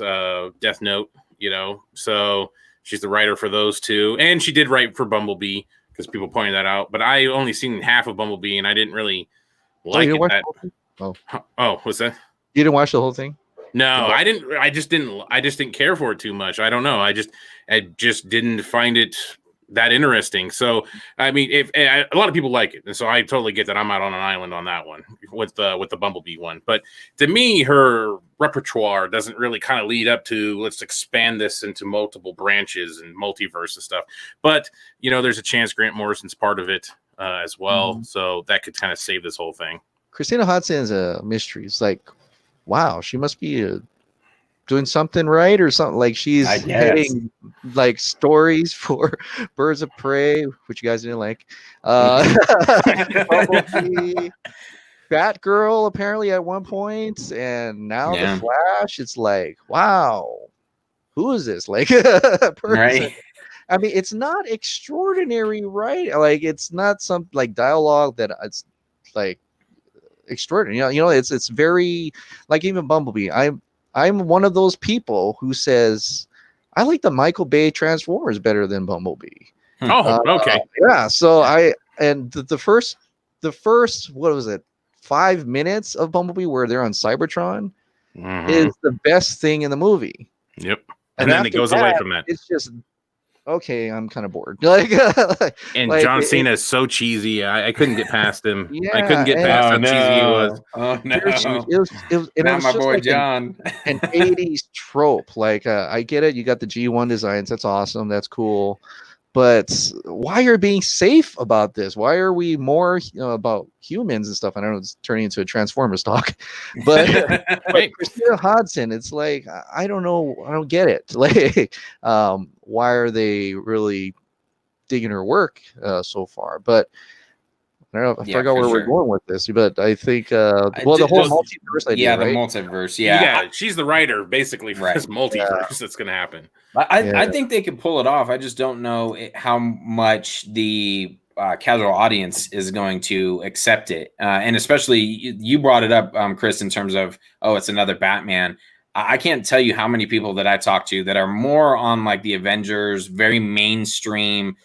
Death Note, so she's the writer for those two. And she did write for Bumblebee because people pointed that out. But I only seen half of Bumblebee and I didn't really like it. What's that? You didn't watch the whole thing? No, I didn't. I just didn't care for it too much. I don't know. I just didn't find it that interesting. So, I mean, a lot of people like it. And so I totally get that I'm out on an island on that one with the Bumblebee one. But to me, her repertoire doesn't really kind of lead up to let's expand this into multiple branches and multiverse and stuff. But, there's a chance Grant Morrison's part of it as well. So that could kind of save this whole thing. Christina Hudson is a mystery. It's like, wow, she must be doing something right or something. Like she's heading like stories for Birds of Prey, which you guys didn't like. Bumblebee, Batgirl apparently at one point, and now the Flash. It's like, wow, who is this? Like person? Right. I mean, it's not extraordinary, right? Like it's not some like dialogue that it's like extraordinary. You know, it's very like even Bumblebee. I'm one of those people who says I like the Michael Bay Transformers better than Bumblebee. Oh, okay. Yeah. So the first what was it? 5 minutes of Bumblebee where they're on Cybertron is the best thing in the movie. Yep. And then it goes away from that. It's just okay, I'm kind of bored. Like, and John Cena is so cheesy. I couldn't get past him. Yeah, I couldn't get past how cheesy he was. Oh no, it was not my boy like John. An 80s trope. Like, I get it. You got the G1 designs. That's awesome. That's cool. But why are you being safe about this? Why are we more about humans and stuff? I don't know. It's turning into a Transformers talk, but Christina Hodson, it's like I don't know. I don't get it. Like, why are they really digging her work so far? But I don't know. I forgot where we're going with this, but I think the whole multiverse idea. The right? multiverse. Yeah, she's the writer basically for this multiverse that's going to happen. I think they could pull it off. I just don't know how much the casual audience is going to accept it, and especially you brought it up, Chris, in terms of it's another Batman. I can't tell you how many people that I talk to that are more on like the Avengers, very mainstream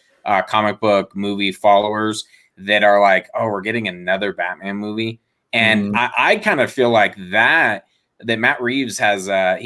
comic book movie followers that are like, oh, we're getting another Batman movie. And I kind of feel like that Matt Reeves has a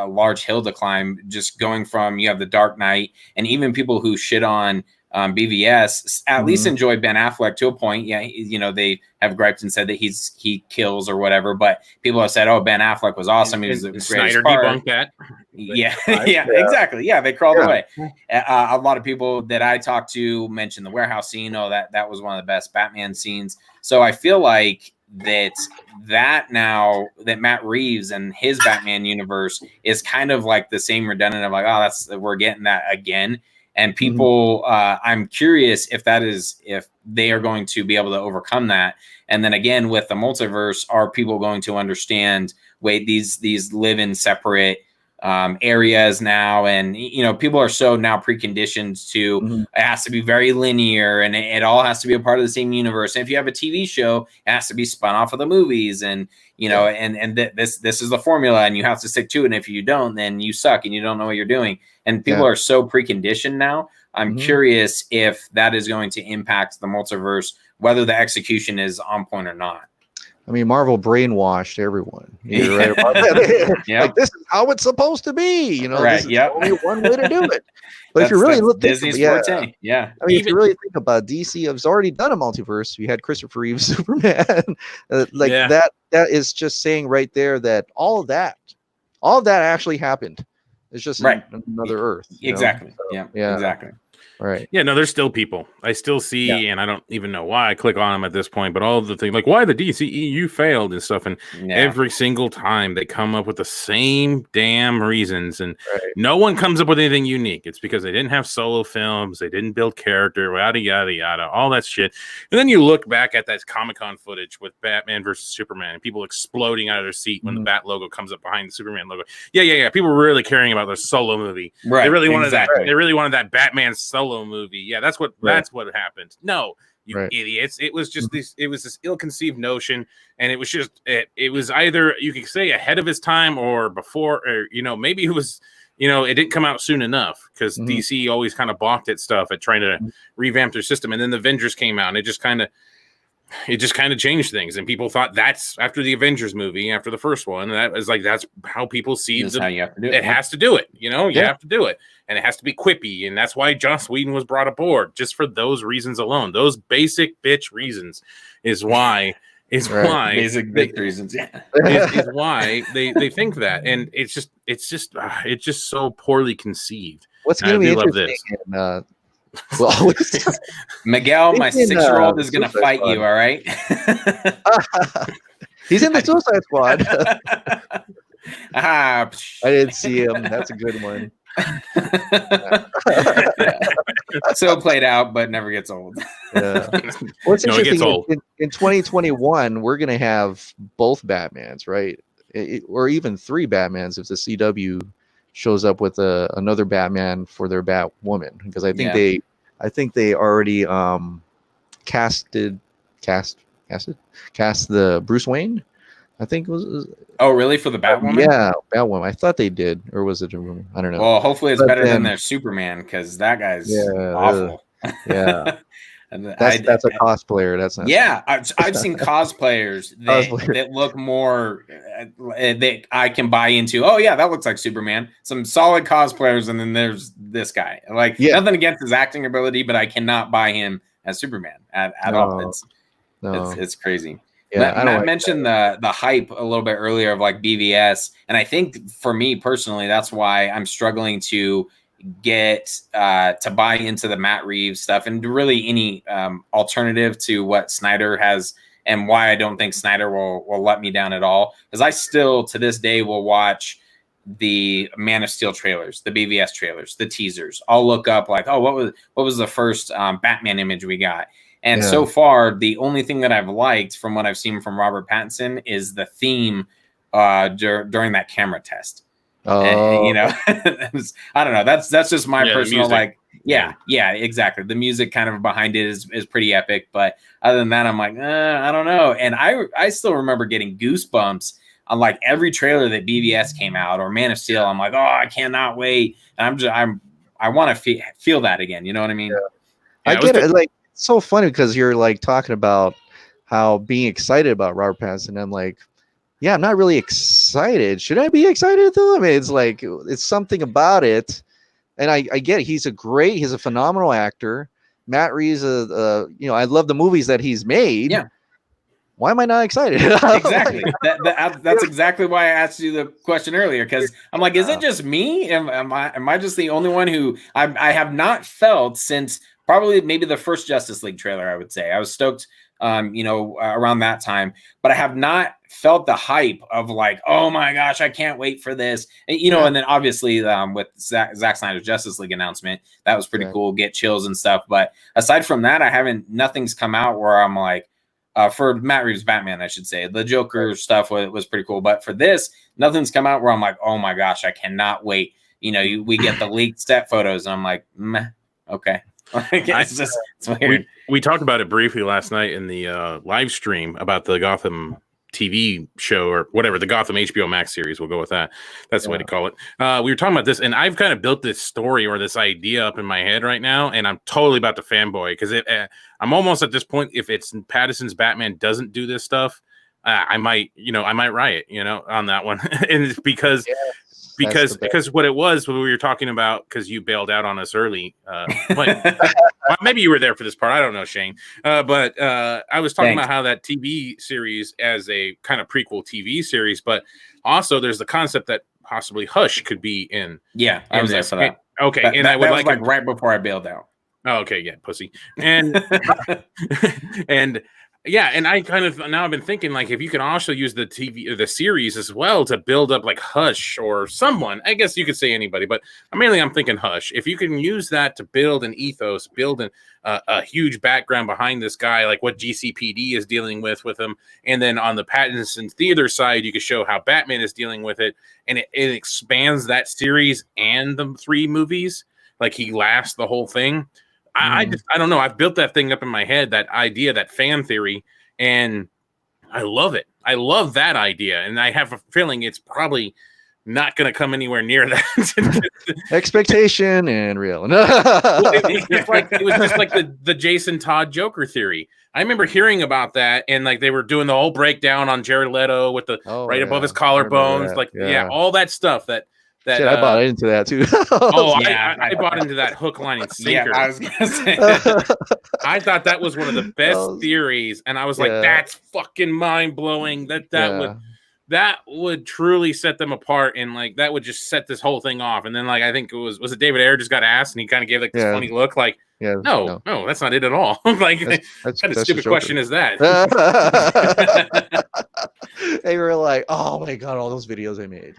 large hill to climb, just going from, you have the Dark Knight, and even people who shit on BVS at least enjoy Ben Affleck to a point. Yeah, they have griped and said that he kills or whatever, but people have said, oh, Ben Affleck was awesome. He was the Snyder debunked that. Yeah, exactly. Yeah, they crawled away. A lot of people that I talked to mentioned the warehouse scene. Oh, that was one of the best Batman scenes. So I feel like that now that Matt Reeves and his Batman universe is kind of like the same redundant of like, oh, we're getting that again. And people, I'm curious if they are going to be able to overcome that. And then again, with the multiverse, are people going to understand, wait, these live in separate areas now? And, people are so now preconditioned to, it has to be very linear and it all has to be a part of the same universe. And if you have a TV show, it has to be spun off of the movies and, this is the formula and you have to stick to it. And if you don't, then you suck and you don't know what you're doing. And people are so preconditioned now. I'm curious if that is going to impact the multiverse, whether the execution is on point or not. I mean, Marvel brainwashed everyone. You're right about that. Like, this is how it's supposed to be. This is only one way to do it. But if you really look, Disney's forte. I mean, if you really think about DC, it's already done a multiverse. We had Christopher Reeve's Superman. That is just saying right there that all of that actually happened. It's just another Earth. Exactly. So, exactly. Right. Yeah, no, there's still people. I still see, and I don't even know why I click on them at this point, but all of the things like why the DCEU failed and stuff. And every single time they come up with the same damn reasons. And no one comes up with anything unique. It's because they didn't have solo films. They didn't build character, yada, yada, yada, all that shit. And then you look back at that Comic-Con footage with Batman versus Superman and people exploding out of their seat when the Bat logo comes up behind the Superman logo. Yeah. People were really caring about their solo movie. Right. They really wanted that. They really wanted that Batman solo movie. Yeah, that's what happened. No, you idiots. It was just this ill-conceived notion, and it was just it was either you could say ahead of its time or before, or maybe it was it didn't come out soon enough because DC always kind of balked at stuff at trying to revamp their system, and then the Avengers came out and it just kind of changed things, and people thought that's after the Avengers movie, after the first one, and that was like that's how people see how you have to do it. It has to do it, you have to do it, and it has to be quippy, and that's why Joss Whedon was brought aboard, just for those reasons alone. Those basic bitch reasons is why basic bitch reasons, is why they think that, and it's just so poorly conceived. What's going to be interesting? Well, Miguel, my 6-year-old is going to fight you. All right. He's in the Suicide Squad. I didn't see him. That's a good one. So played out, but never gets old. Yeah. What's interesting in 2021, we're gonna have both Batmans, right? Or even 3 Batmans if the CW shows up with another Batman for their Batwoman, because I think they already cast the Bruce Wayne. I think it was. Oh, really? For the Batwoman? Yeah, Batwoman. I thought they did, or was it a rumor? I don't know. Well, hopefully it's better than their Superman, because that guy's awful. Yeah. That's a cosplayer. That's not. Yeah, I've seen cosplayers that look more that I can buy into. Oh yeah, that looks like Superman. Some solid cosplayers, and then there's this guy. Like nothing against his acting ability, but I cannot buy him as Superman at all. It's crazy. Yeah, Matt mentioned the hype a little bit earlier of like BVS, and I think for me personally, that's why I'm struggling to get to buy into the Matt Reeves stuff and really any alternative to what Snyder has, and why I don't think Snyder will let me down at all. Because I still to this day will watch the Man of Steel trailers, the BVS trailers, the teasers. I'll look up like, oh, what was the first Batman image we got? And so far, the only thing that I've liked from what I've seen from Robert Pattinson is the theme during that camera test. And, you know, I don't know. That's just my personal like. Yeah, exactly. The music kind of behind it is pretty epic. But other than that, I'm like, I don't know. And I still remember getting goosebumps on like every trailer that BVS came out or Man of Steel. I'm like, oh, I cannot wait. And I want to feel that again. You know what I mean? I get it. Like, it's so funny because you're like talking about how being excited about Robert Pattinson. I'm like, yeah, I'm not really excited. Should I be excited though? I mean, it's like it's something about it, and I get it. He's a phenomenal actor. Matt Reeves, I love the movies that he's made. Yeah. Why am I not excited? Exactly. That's exactly why I asked you the question earlier, because I'm like, is it just me? Am I just the only one who I have not felt since probably maybe the first Justice League trailer? I would say I was stoked, around that time, but I have not felt the hype of like, oh my gosh, I can't wait for this. And, and then obviously with Zack Snyder's Justice League announcement, that was pretty cool, get chills and stuff. But aside from that, nothing's come out where I'm like, for Matt Reeves' Batman, I should say, the Joker stuff was pretty cool. But for this, nothing's come out where I'm like, oh my gosh, I cannot wait. We get the leaked set photos, and I'm like, meh, okay. It's weird. We talked about it briefly last night in the live stream about the Gotham TV show, or whatever, the Gotham HBO Max series. We'll go with that. That's the way to call it. We were talking about this, and I've kind of built this story or this idea up in my head right now, and I'm totally about to fanboy because I'm almost at this point. If it's Pattinson's Batman doesn't do this stuff, I might riot, on that one, and it's because what it was when we were talking about, because you bailed out on us early. Well, maybe you were there for this part. I don't know, Shane. But I was talking about how that TV series as a kind of prequel TV series, but also there's the concept that possibly Hush could be in. Yeah, I was there for that. Okay, I would like right before I bailed out. Oh, okay, yeah, pussy. And and yeah, and I kind of now I've been thinking, like, if you can also use the TV or the series as well to build up like Hush or someone, I guess you could say anybody, but mainly I'm thinking Hush. If you can use that to build an ethos, build a huge background behind this guy, like what GCPD is dealing with him, and then on the Pattinson theater side, you can show how Batman is dealing with it, and it expands that series and the 3 movies, like he lasts the whole thing. I don't know. I've built that thing up in my head, that idea, that fan theory, and I love it. I love that idea, and I have a feeling it's probably not going to come anywhere near that. Expectation and real. It was just like the Jason Todd Joker theory. I remember hearing about that, and like they were doing the whole breakdown on Jared Leto with the above his collarbones, all that stuff that. Shit, I bought into that too. I bought into that hook, line, and sinker. Yeah, I was gonna say. I thought that was one of the best theories, and I was like, "That's fucking mind blowing." That would truly set them apart, and like that would just set this whole thing off. And then like I think it was it David Ayer just got asked, and he kind of gave like this funny look, like, "No, that's not it at all." Like, what kind of stupid question is that? They were like, "Oh my god, all those videos I made."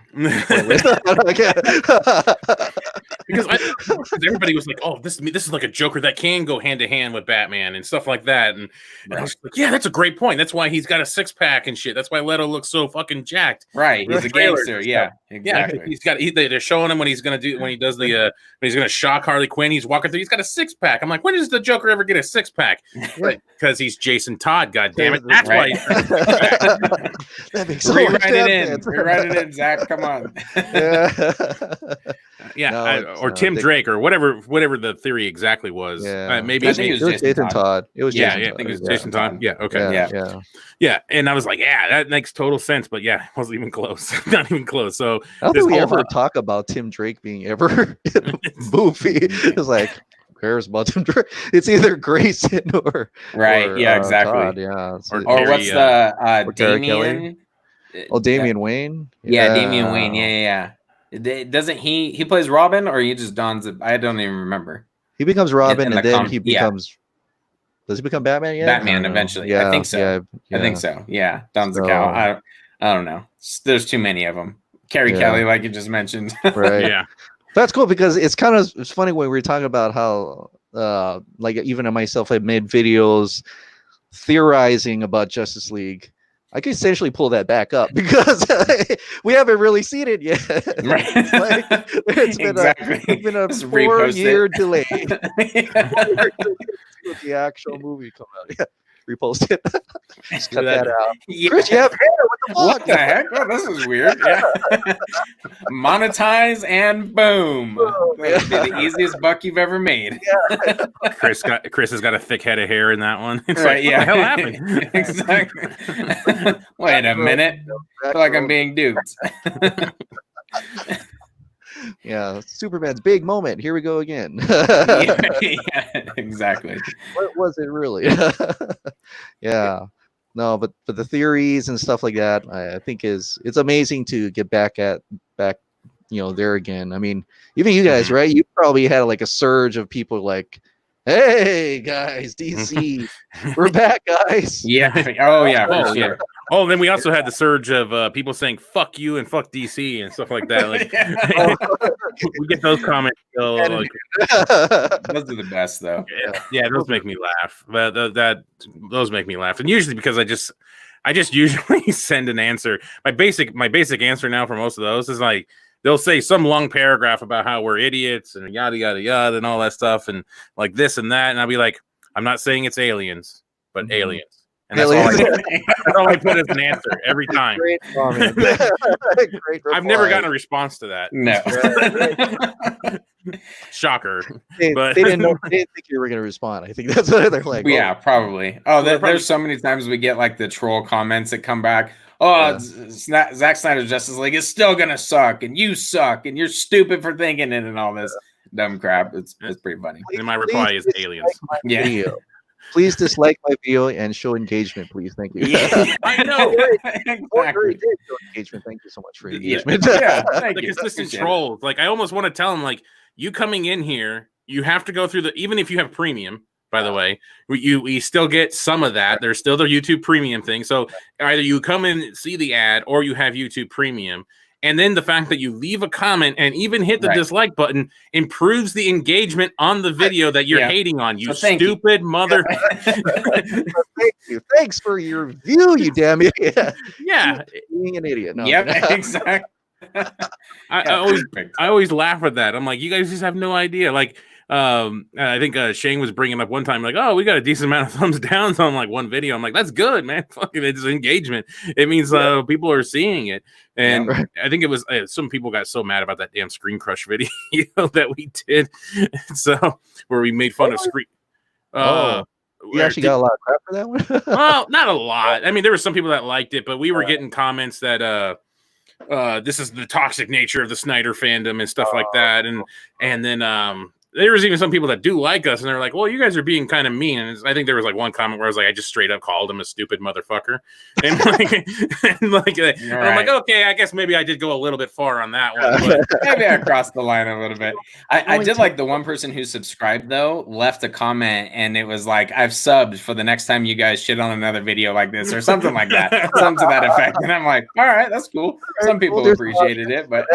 Because everybody was like, "Oh, this is like a Joker that can go hand to hand with Batman and stuff like that," and I was like, "Yeah, that's a great point. That's why he's got a 6-pack and shit. That's why Leto looks so fucking jacked." Right, he's a gangster. Yeah, exactly. Yeah, they're showing him when he's gonna do when he does the when he's gonna shock Harley Quinn. He's walking through. He's got a 6-pack. I'm like, when does the Joker ever get a 6-pack? Because he's Jason Todd. God damn it, that's why. That makes so Rewrite it in, Zach. Come on. Or Tim Drake or whatever the theory exactly was. Maybe it was Jason Todd. It was I think it was Jason Todd. Yeah. Okay. Yeah. And I was like, yeah, that makes total sense. But yeah, it wasn't even close. Not even close. So I don't think we ever talk about Tim Drake being ever in a movie. It's like, cares about Tim Drake? It's either Grayson or exactly. Todd, yeah. Or what's the Damian? Damian Wayne. Damian Wayne. Yeah. Doesn't he plays Robin, or he just dons it? I don't even remember. He becomes Robin, and then he becomes. Does he become Batman yet? Batman eventually. Yeah, I think so. I think so. Yeah, dons the cow. I don't know. There's too many of them. Carrie Kelly, like you just mentioned. Right. Yeah. That's cool because it's funny when we were talking about how like even myself, I made videos theorizing about Justice League. I could essentially pull that back up because we haven't really seen it yet. Right. It's been a 4-year delay. The actual movie come out. Yeah. Repost it. Just cut that out. Yeah. Chris, you have hair. What the heck? Oh, this is weird. Yeah. Monetize and boom. That'd be the easiest buck you've ever made. Yeah. Chris has got a thick head of hair in that one. It's right, like, what the hell happened? Exactly. Wait a minute. I feel like I'm being duped. Yeah, Superman's big moment. Here we go again. Exactly. What was it really? Yeah. No, but the theories and stuff like that, I think it's amazing to get back there again. I mean, even you guys, right? You probably had like a surge of people like, "Hey guys, DC, we're back, guys." Yeah. Oh yeah, for sure. Oh, then we also had the surge of people saying "fuck you" and "fuck DC" and stuff like that. Like, we get those comments. Those are the best, though. Yeah, those make me laugh. But those make me laugh, and usually because I just usually send an answer. My basic answer now for most of those is like they'll say some long paragraph about how we're idiots and yada yada yada and all that stuff and like this and that, and I'll be like, I'm not saying it's aliens, but aliens. And that's all I put as an answer every time. Great comment. Great I've never gotten a response to that. No. Shocker. They didn't think you were going to respond. I think that's what they're like. Yeah, probably. Oh, there's so many times we get like the troll comments that come back. Oh, Zack Snyder's Justice League is still going to suck, and you suck, and you're stupid for thinking it, and all this dumb crap. It's pretty funny. And my reply is aliens. Yeah. Please dislike my video and show engagement, please. Thank you. Yeah, I know. Exactly. Engagement. Thank you so much for your engagement. Yeah, thank like you. Consistent trolls. Like I almost want to tell them, like, you coming in here, you have to go through even if you have premium. By the way, we still get some of that. There's still the YouTube premium thing. So either you come in, see the ad, or you have YouTube premium. And then the fact that you leave a comment and even hit the dislike button improves the engagement on the video that you're hating on. You stupid mother. Thank you. Thanks for your view, you damn idiot. Yeah. Being an idiot. No. Yep, exactly. I always laugh at that. I'm like, you guys just have no idea. Like, I think Shane was bringing up one time, like, oh, we got a decent amount of thumbs down on like one video. I'm like, that's good, man. Fucking, it's engagement. It means people are seeing it. And I think it was some people got so mad about that damn Screen Crush video that we did. So where we made fun of Screen. You actually got a lot of crap for that one. Well, not a lot. I mean, there were some people that liked it, but we were getting comments that this is the toxic nature of the Snyder fandom and stuff like that. And then there was even some people that do like us, and they're like, well, you guys are being kind of mean. And I think there was like one comment where I was like, I just straight up called him a stupid motherfucker. And I'm like, okay, I guess maybe I did go a little bit far on that one. But maybe I crossed the line a little bit. I did like the one person who subscribed, though, left a comment, and it was like, I've subbed for the next time you guys shit on another video like this, or something like that. Something to that effect. And I'm like, all right, that's cool. Some people appreciated it, but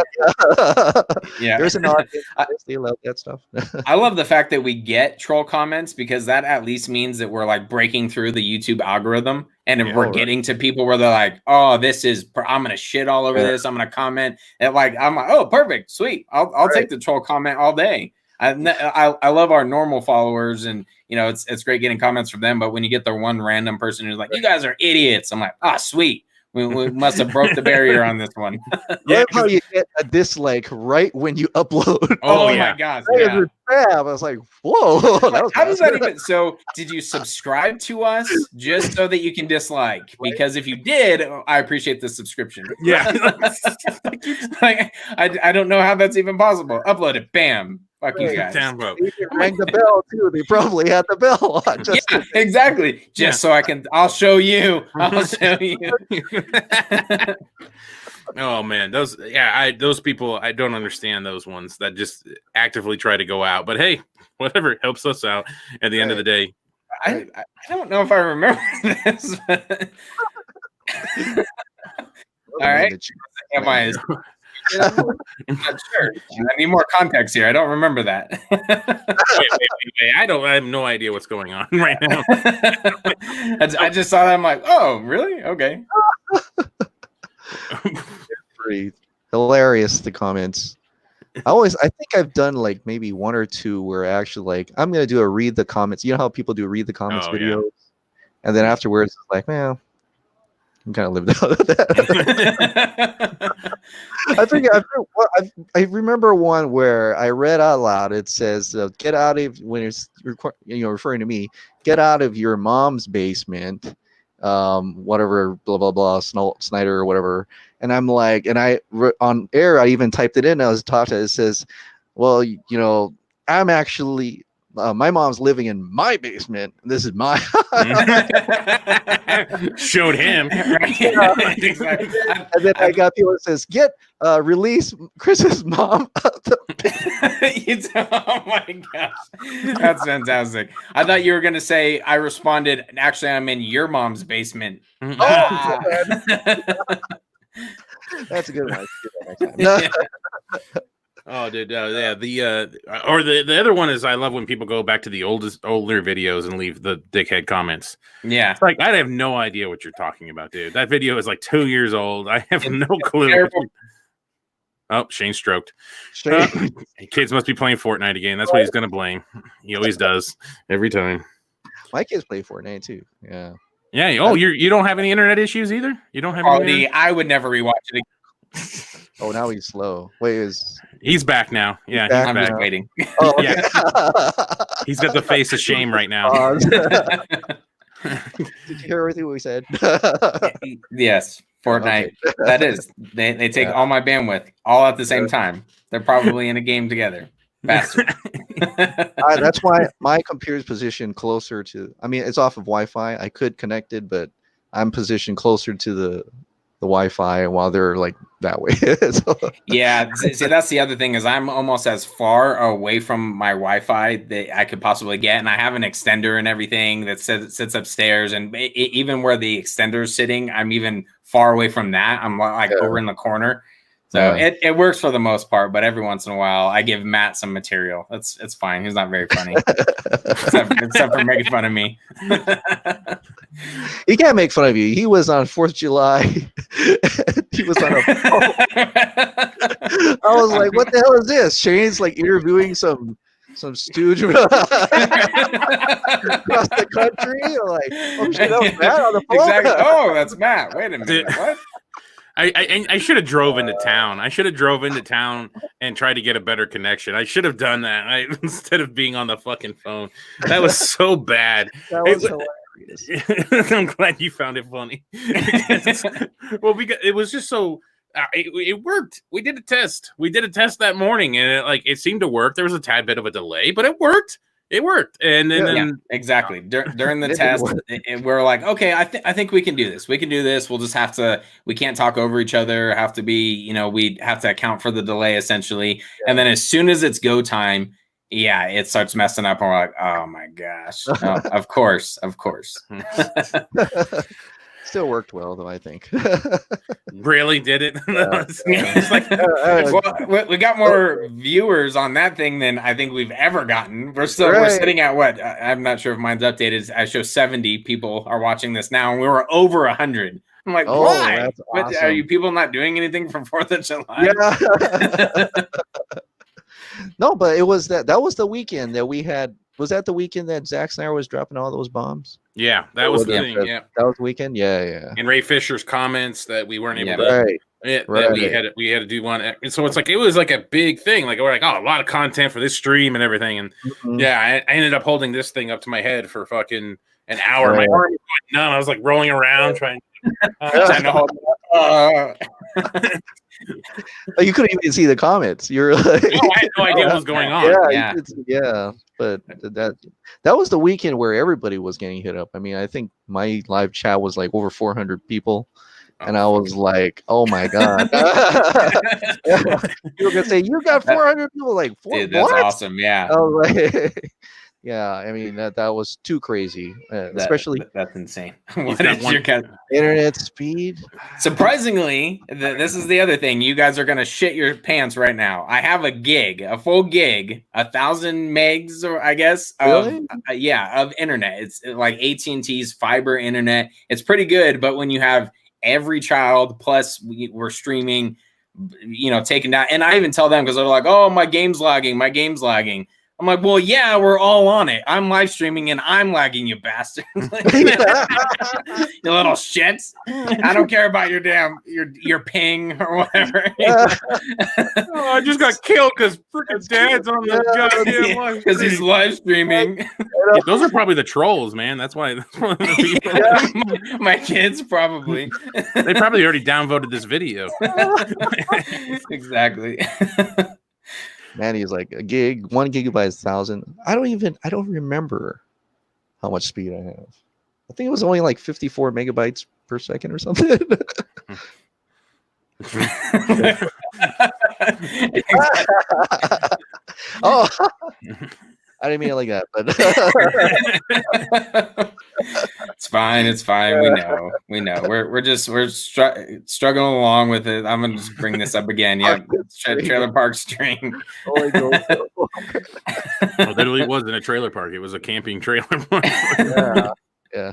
yeah. There's an audience. They love that stuff. I love the fact that we get troll comments, because that at least means that we're like breaking through the YouTube algorithm, and if we're getting to people where they're like, oh, this is, I'm gonna shit all over this, I'm gonna comment, and like, I'm like, oh, perfect, sweet, I'll take the troll comment all day. I love our normal followers, and you know, it's great getting comments from them, but when you get the one random person who's like, you guys are idiots, I'm like, ah, sweet. We must have broke the barrier on this one. Yeah, how you get a dislike right when you upload. Oh my gosh! Yeah. I was like, whoa. How does that even? So, did you subscribe to us just so that you can dislike? Because if you did, I appreciate the subscription. Yeah. I don't know how that's even possible. Upload it, bam. Fuck you guys. They rang the bell too. They probably had the bell on. Yeah, exactly. Just so I'll show you. I'll show you. Oh man, those people, I don't understand those ones that just actively try to go out. But hey, whatever helps us out at the end of the day. I don't know if I remember this. All right. Am I? I'm not sure. I need more context here. I don't remember that. wait. I have no idea what's going on right now. I just saw that. I'm like, oh, really? Okay. Hilarious, the comments. I think I've done like maybe one or two where I actually like, I'm gonna do a read the comments. You know how people do read the comments videos, and then afterwards it's like, man, I'm kind of living out of that. I remember one where I read out loud. It says, "Get out of," when it's referring to me. Get out of your mom's basement. Whatever, blah blah blah, Snyder or whatever. And I'm like, and on air, I even typed it in. I was talking to it. It says, well, I'm actually. My mom's living in my basement. This is my showed him. Exactly. And then I got people that says, release Chris's mom. Oh my gosh, that's fantastic. I thought you were gonna say I responded. Actually, I'm in your mom's basement. Oh, that's a good one. Oh, dude, yeah. The other one is, I love when people go back to the older videos and leave the dickhead comments. Yeah, it's like, I have no idea what you're talking about, dude. That video is like 2 years old. I have no clue. Terrible. Oh, Shane stroked. Kids must be playing Fortnite again. That's what he's gonna blame. He always does every time. My kids play Fortnite too. Yeah. Yeah. Oh, you don't have any internet issues either? You don't have any? I would never rewatch it again. Oh, now he's slow. Wait, he's back now. Yeah, he's back. I'm just waiting. Oh, okay. Yeah. He's got the face of shame right now. Did you hear everything we said? Yes, Fortnite. Okay. That is. They take all my bandwidth all at the same time. They're probably in a game together. Bastard. That's why my computer's positioned closer to. I mean, it's off of Wi-Fi. I could connect it, but I'm positioned closer to the Wi-Fi while they're like that way. Yeah, see, that's the other thing, is I'm almost as far away from my Wi-Fi that I could possibly get, and I have an extender and everything that sits upstairs, and even where the extender is sitting, I'm even far away from that. I'm like over in the corner. So it works for the most part, but every once in a while I give Matt some material. It's fine. He's not very funny, except for making fun of me. He can't make fun of you. He was on 4th of July. He was on a phone. I was like, what the hell is this? Shane's like interviewing some stooge across the country. I'm like, oh shit, that was Matt on the phone. Exactly. Oh, that's Matt. Wait a minute. What? I should have drove into town. I should have drove into town and tried to get a better connection. I should have done that instead of being on the fucking phone. That was so bad. That was hilarious. I'm glad you found it funny. It was just so. it worked. We did a test. We did a test that morning, and it seemed to work. There was a tad bit of a delay, but it worked. It worked. And then exactly. During the test, we're like, okay, I think we can do this. We can do this. We'll just we can't talk over each other. Have to be, we have to account for the delay essentially. Yeah. And then as soon as it's go time, it starts messing up. And we're like, oh my gosh. Oh, of course. Still worked well, though, I think. Really did it? We got more viewers on that thing than I think we've ever gotten. We're sitting at what? I'm not sure if mine's updated. I show 70 people are watching this now, and we were over 100. I'm like, why? That's awesome. Are you people not doing anything for 4th of July? Yeah. No, but it was that was the weekend that we had. Was that the weekend that Zack Snyder was dropping all those bombs? Yeah, that was the thing. Yeah, that was the weekend. Yeah. And Ray Fisher's comments that we weren't able to. That we had to do one. And so it was like a big thing. Like we're like, oh, a lot of content for this stream and everything. And I ended up holding this thing up to my head for fucking an hour. My arm was going numb. I was like rolling around trying to hold it up. You couldn't even see the comments. You're like, I had no idea what was going on. Yeah. But that was the weekend where everybody was getting hit up. I mean, I think my live chat was like over 400 people. And I was like, oh my God. You were going to say, you got 400 people? Like, dude, that's awesome. Yeah. I was like, yeah, I mean, that was too crazy. Especially. That's insane. What is your internet speed? Surprisingly, this is the other thing. You guys are going to shit your pants right now. I have a full gig, 1,000 megs, or I guess, of internet. It's like AT&T's fiber internet. It's pretty good, but when you have every child, plus we're streaming, taking down, and I even tell them because they're like, oh, my game's lagging. I'm like, well, yeah, we're all on it. I'm live streaming and I'm lagging, you bastard. You little shits. I don't care about your your ping or whatever. I just got killed because freaking dad's on the goddamn live because he's live streaming. Yeah, those are probably the trolls, man. That's why. My kids probably. They probably already downvoted this video. Exactly. Manny's like 1 gigabyte is 1,000. I don't remember how much speed I have. I think it was only like 54 megabytes per second or something. Oh, I didn't mean it like that, but it's fine. We know. We're struggling along with it. I'm gonna just bring this up again. Yeah, trailer park stream. Well, literally wasn't a trailer park. It was a camping trailer park. Yeah.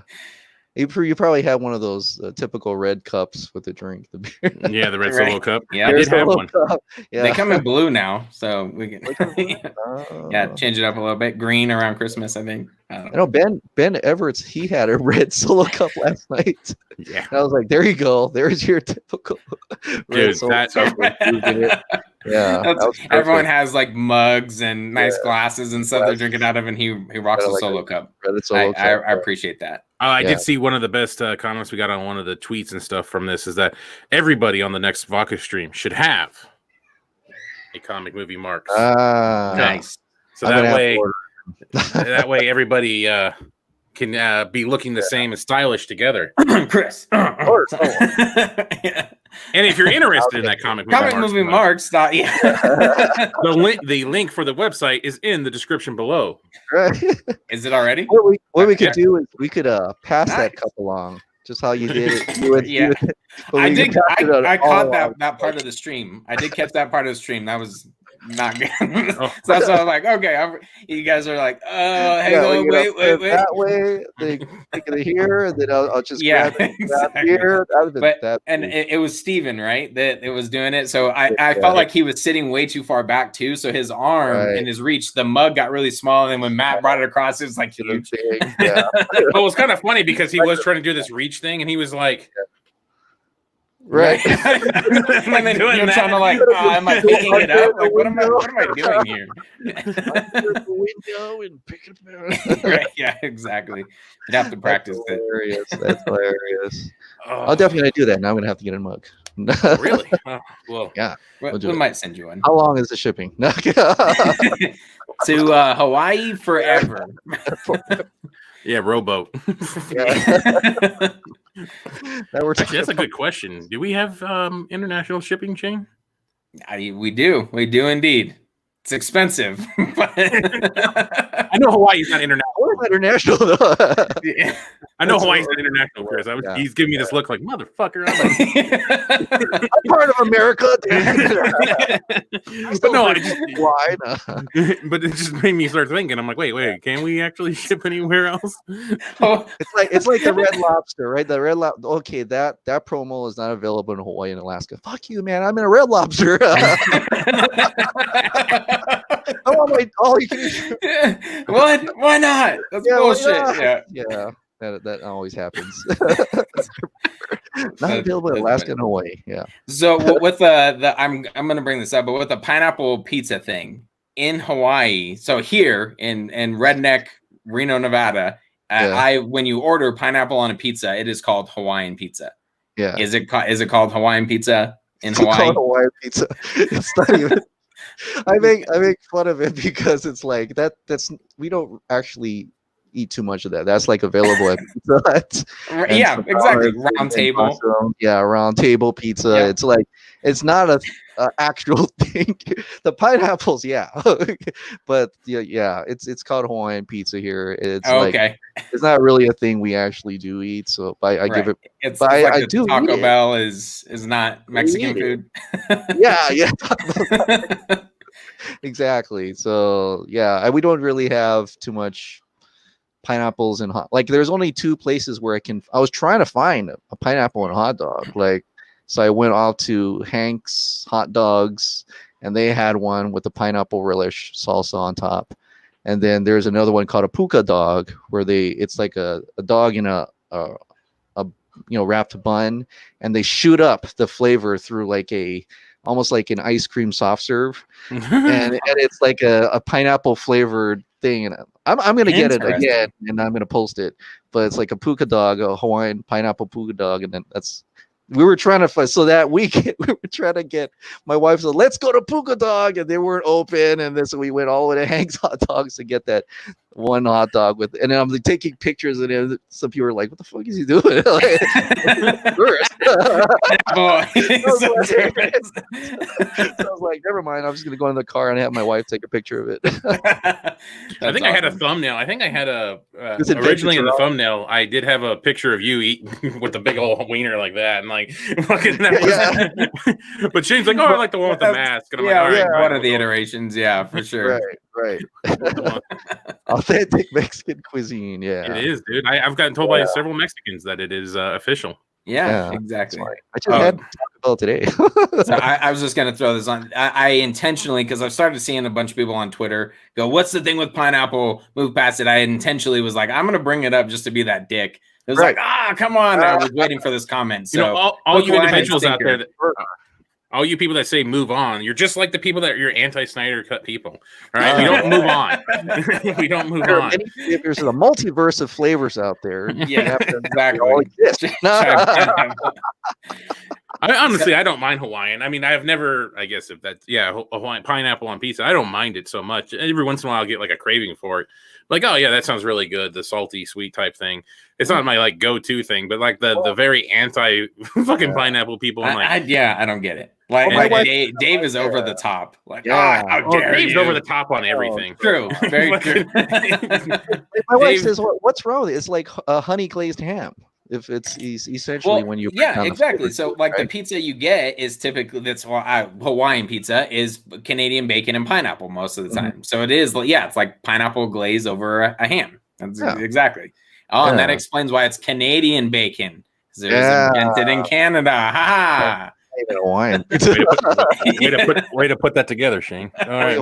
You probably had one of those typical red cups with the drink. The beer. Yeah, the red Solo cup. Yeah, I did have one. Yeah. They come in blue now, so we can change it up a little bit. Green around Christmas, I think. I know Ben Everett's. He had a red Solo cup last night. Yeah, and I was like, there you go. There's your typical red Solo cup. Yeah, everyone has like mugs and nice glasses and stuff they're drinking out of, and he rocks a Solo cup. I appreciate that. I did see one of the best comments we got on one of the tweets and stuff from this is that everybody on the next Vodka stream should have a comic movie marks. Nice. So that way everybody can be looking the same and stylish together. Chris. Yeah. And if you're interested in that comic movie marks, the link for the website is in the description below. Right. Is it already? What we could do is we could pass that cup along. Just how you did it. I caught that part of the stream. I did catch that part of the stream. That was not good. So that's why I was like, okay, you guys are like, hang on, wait. That way, they take it here, and then I'll just grab here. It was Steven, right? That it was doing it. So I felt like he was sitting way too far back too. So his arm and his reach, the mug got really small. And then when Matt brought it across, it was like huge. Yeah. Well, it was kind of funny because he was trying to do this reach thing, and he was like. Right. And then you're trying to like, am I picking it up? Like, what am I doing here? The window and pick it up. Right. Yeah, exactly. You'd have to practice That's hilarious. That's hilarious. I'll definitely do that. Now I'm gonna have to get a mug. Really? Well, yeah. We might send you one. How long is the shipping? To Hawaii forever. Yeah, rowboat. That Actually, that's a good question. Do we have international shipping, Shane? We do indeed. It's expensive. I know Hawaii's not international. We're international though. Yeah. I know Hawaii's not international, Chris. He's giving me this look like, motherfucker. I'm part of America. But no, but it just made me start thinking. I'm like, wait, can we actually ship anywhere else? Oh, it's like the Red Lobster, right? The Red Lobster. Okay, that promo is not available in Hawaii and Alaska. Fuck you, man. I'm in a Red Lobster. All you can eat. What? Why not? That's bullshit. Yeah. That always happens. Not available in Alaska and Hawaii. Yeah. So with the I'm gonna bring this up, but with the pineapple pizza thing in Hawaii, so here in redneck Reno, Nevada, when you order pineapple on a pizza, it is called Hawaiian pizza. Yeah. Is it called Hawaiian pizza in Hawaii? It's called Hawaiian pizza. It's not even. I make fun of it because it's like that's we don't actually eat too much of that. That's like available at Pizza Hut. Yeah, exactly. Round table. Yeah, round table pizza. Yeah. It's like it's not a actual thing. The pineapples, yeah, but yeah, it's called Hawaiian pizza here. It's okay. It's not really a thing we actually do eat. So I give it. It's like I do. Taco Bell is not Mexican food. Yeah. Exactly. So yeah, we don't really have too much pineapples and like there's only 2 places where I was trying to find a pineapple and hot dog, like, so I went out to Hank's Hot Dogs and they had one with the pineapple relish salsa on top, and then there's another one called a puka dog where it's like a dog in a wrapped bun, and they shoot up the flavor through like almost like an ice cream soft serve, and it's like a pineapple flavored thing, and I'm gonna get it again, and I'm gonna post it. But it's like a puka dog, a Hawaiian pineapple puka dog, and then we were trying to find. So that weekend we were trying to get. My wife said, "Let's go to Puka Dog," and they weren't open, and then so we went all the way to Hank's Hot Dogs to get that one hot dog with. And then I'm like, taking pictures, and then some people were like, "What the fuck is he doing?" So I was like, "Never mind. I'm just gonna go in the car and have my wife take a picture of it." I think awesome. I had a thumbnail. I think I had originally in the thumbnail. I did have a picture of you eating with the big old wiener like that, and like fucking. But Shane's like, "Oh, I like the one with the mask." And I'm like, "All right, one of the iterations, yeah, for sure." Right. Authentic Mexican cuisine, yeah. It is, dude. I've gotten told by several Mexicans that it is official. Yeah, exactly. I just had Taco Bell today. So I was just gonna throw this on. I intentionally, because I've started seeing a bunch of people on Twitter go, "What's the thing with pineapple? Move past it." I intentionally was like, "I'm gonna bring it up just to be that dick." It was like, come on! I was waiting for this comment. So all you individuals out there, all you people that say move on, you're just like the people that you're anti-Snyder cut people. All right, we don't move on. We don't move on. There's a multiverse of flavors out there. Yeah, exactly. Honestly, I don't mind Hawaiian. I mean, I've never, I guess if that's, Hawaiian pineapple on pizza, I don't mind it so much. Every once in a while I'll get like a craving for it. Like, oh yeah, that sounds really good. The salty, sweet type thing. It's not my like go-to thing, but like the very anti fucking pineapple people. I don't get it. Like, Dave is over the top. Like, how dare Dave's you? over the top on everything. True, very true. My wife says, "What's wrong with it? It's like a honey glazed ham." If it's essentially when you exactly. So like the pizza you get is typically Hawaiian pizza is Canadian bacon and pineapple most of the time. Mm-hmm. So it is it's like pineapple glaze over a ham. That's exactly. And that explains why it's Canadian bacon, because it was invented in Canada. Ha ha. Hawaiian. way to put that together, Shane. All right.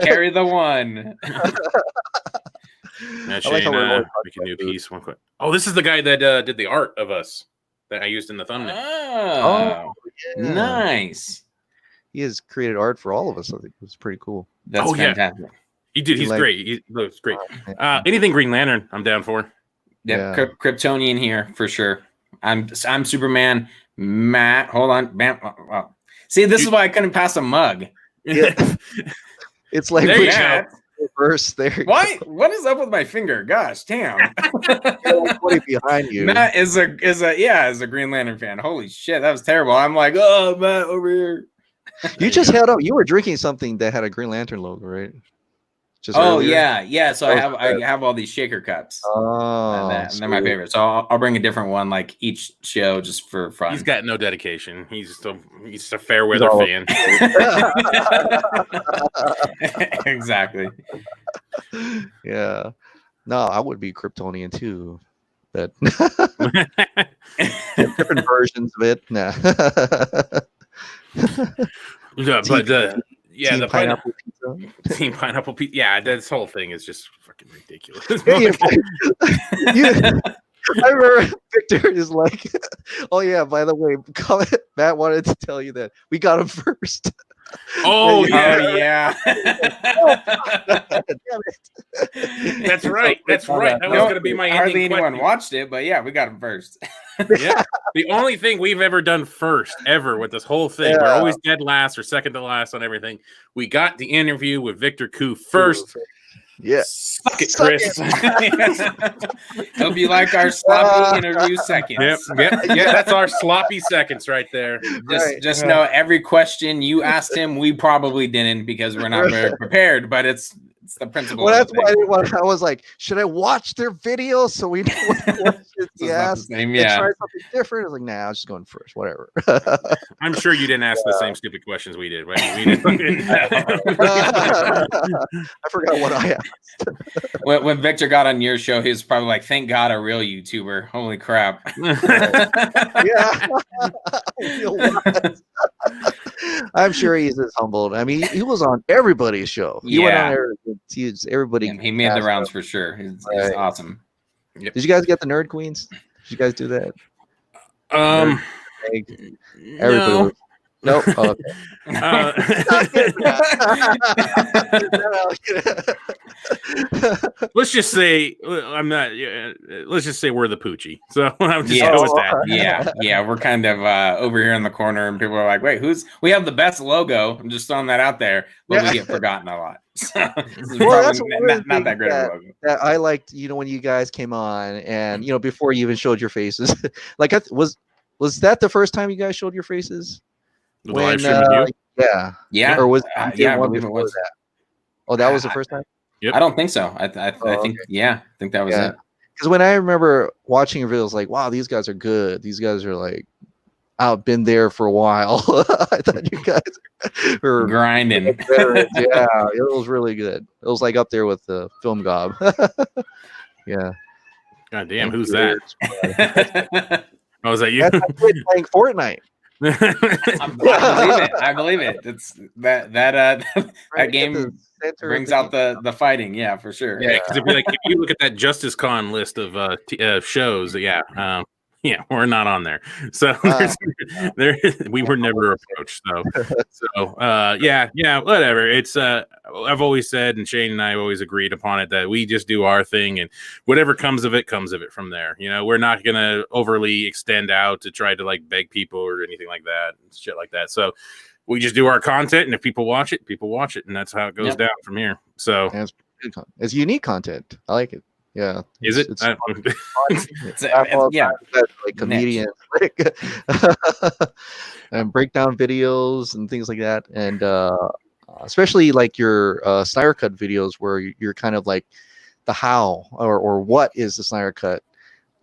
Carry the one. Now, Shane, make a new piece. One quick. Oh, this is the guy that did the art of us that I used in the thumbnail. Oh, nice. He has created art for all of us. I think it was pretty cool. That's fantastic. He did. He's great. He looks great. Anything Green Lantern, I'm down for. Yeah, Kryptonian here for sure. I'm Superman. Matt, hold on. Bam. Oh. See, this is why I couldn't pass a mug. Yeah. It's like reverse there. Why? What is up with my finger? Gosh, damn. Behind you. Matt is a Green Lantern fan. Holy shit, that was terrible. I'm like, oh, Matt over here. You just held up. You were drinking something that had a Green Lantern logo, right? Just earlier. yeah. So I have all these shaker cups. Oh, and they're my favorite. So I'll bring a different one like each show just for fun. He's got no dedication. He's just a fair weather fan. Exactly. Yeah. No, I would be Kryptonian too. But different versions of it. Nah. Yeah, but yeah, Team the pineapple pizza. Team Pineapple Pizza. Yeah, this whole thing is just fucking ridiculous. I remember Victor is like, "Oh yeah, by the way, Matt wanted to tell you that we got him first." Oh yeah. Damn it. That's right. That was going to be my ending. Hardly anyone watched it, but yeah, we got him first. Yeah, the only thing we've ever done first ever with this whole thing. We're always dead last or second to last on everything. We got the interview with Victor Koo first. Yeah, suck it, Chris. Hope you like our sloppy interview seconds. Yep. That's our sloppy seconds right there. Just know every question you asked him, we probably didn't because we're not very prepared. But it's the principle. Well, that's why I was like, should I watch their video so we know what questions he asked? Yeah, try something different. I was like, nah, I was just going first. Whatever. I'm sure you didn't ask the same stupid questions we did. Right? I forgot what I asked. When Victor got on your show, he was probably like, "Thank God, a real YouTuber." Holy crap! Yeah. I'm sure he's as humbled. I mean, he was on everybody's show. He went on everybody. And he made the rounds for sure. He's awesome. Yep. Did you guys get the Nerd Queens? Did you guys do that? No. Nope. Oh, okay. Let's just say I'm not. Let's just say we're the Poochie. So I'm just go with that. Yeah. We're kind of over here in the corner, and people are like, "Wait, who's?" We have the best logo. I'm just throwing that out there, but we get forgotten a lot. So this is not that great of a logo. That I liked, when you guys came on, and before you even showed your faces, like was that the first time you guys showed your faces? When, yeah, or was I believe it was that? Oh, that was the first time. Yep. I don't think so. I think I think that was it. Because when I remember watching your videos, like, wow, these guys are good. These guys are like, I've been there for a while. I thought you guys were grinding. Yeah, it was really good. It was like up there with the Film Gob. Yeah. God damn, who's that? Oh, is that you? That's playing Fortnite. I believe it. It's that game brings out the fighting. Yeah, for sure. Yeah, because if you look at that Justice Con list of shows, we're not on there. So we were never approached. So whatever. It's I've always said, and Shane and I have always agreed upon it, that we just do our thing, and whatever comes of it from there. We're not gonna overly extend out to try to like beg people or anything like that, and shit like that. So we just do our content, and if people watch it, and that's how it goes down from here. So it's unique content. I like it. Yeah. Is it? It's yeah. Like comedians, and breakdown videos and things like that, and especially like your Snyder Cut videos where you're kind of like the how or what is the Snyder Cut.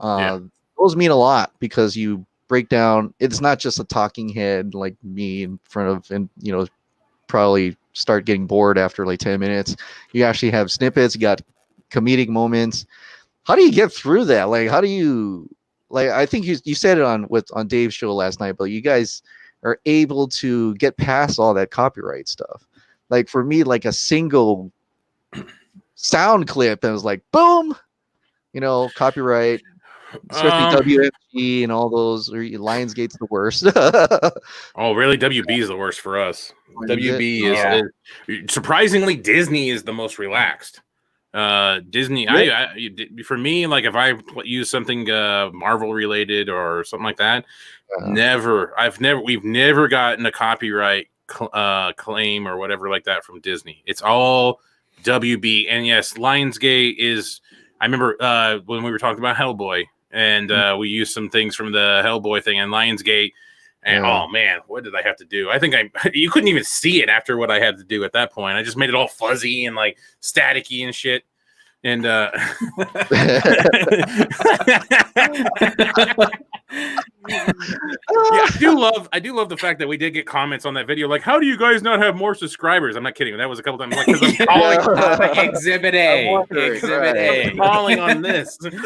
Those mean a lot because you break down. It's not just a talking head like me in front of, and probably start getting bored after like 10 minutes. You actually have snippets. You got comedic moments. How do you get through that? Like, how do you, like, I think you said it on Dave's show last night, but you guys are able to get past all that copyright stuff. Like for me, like a single sound clip, and it was like, boom, copyright, especially WFG and all those, or Lionsgate's the worst. Oh, really? WB is the worst for us. WB is surprisingly, Disney is the most relaxed. Disney, for me, like if I use something Marvel related or something like that, we've never gotten a copyright claim or whatever like that from Disney. It's all WB. And yes, Lionsgate is. I remember when we were talking about Hellboy, and we used some things from the Hellboy thing and Lionsgate. And oh man, what did I have to do? I think you couldn't even see it after what I had to do at that point. I just made it all fuzzy and like staticky and shit. And yeah, I do love the fact that we did get comments on that video. Like, how do you guys not have more subscribers? I'm not kidding. That was a couple times. Like, because I'm calling Exhibit A. Exhibit A. I'm calling on this. Maybe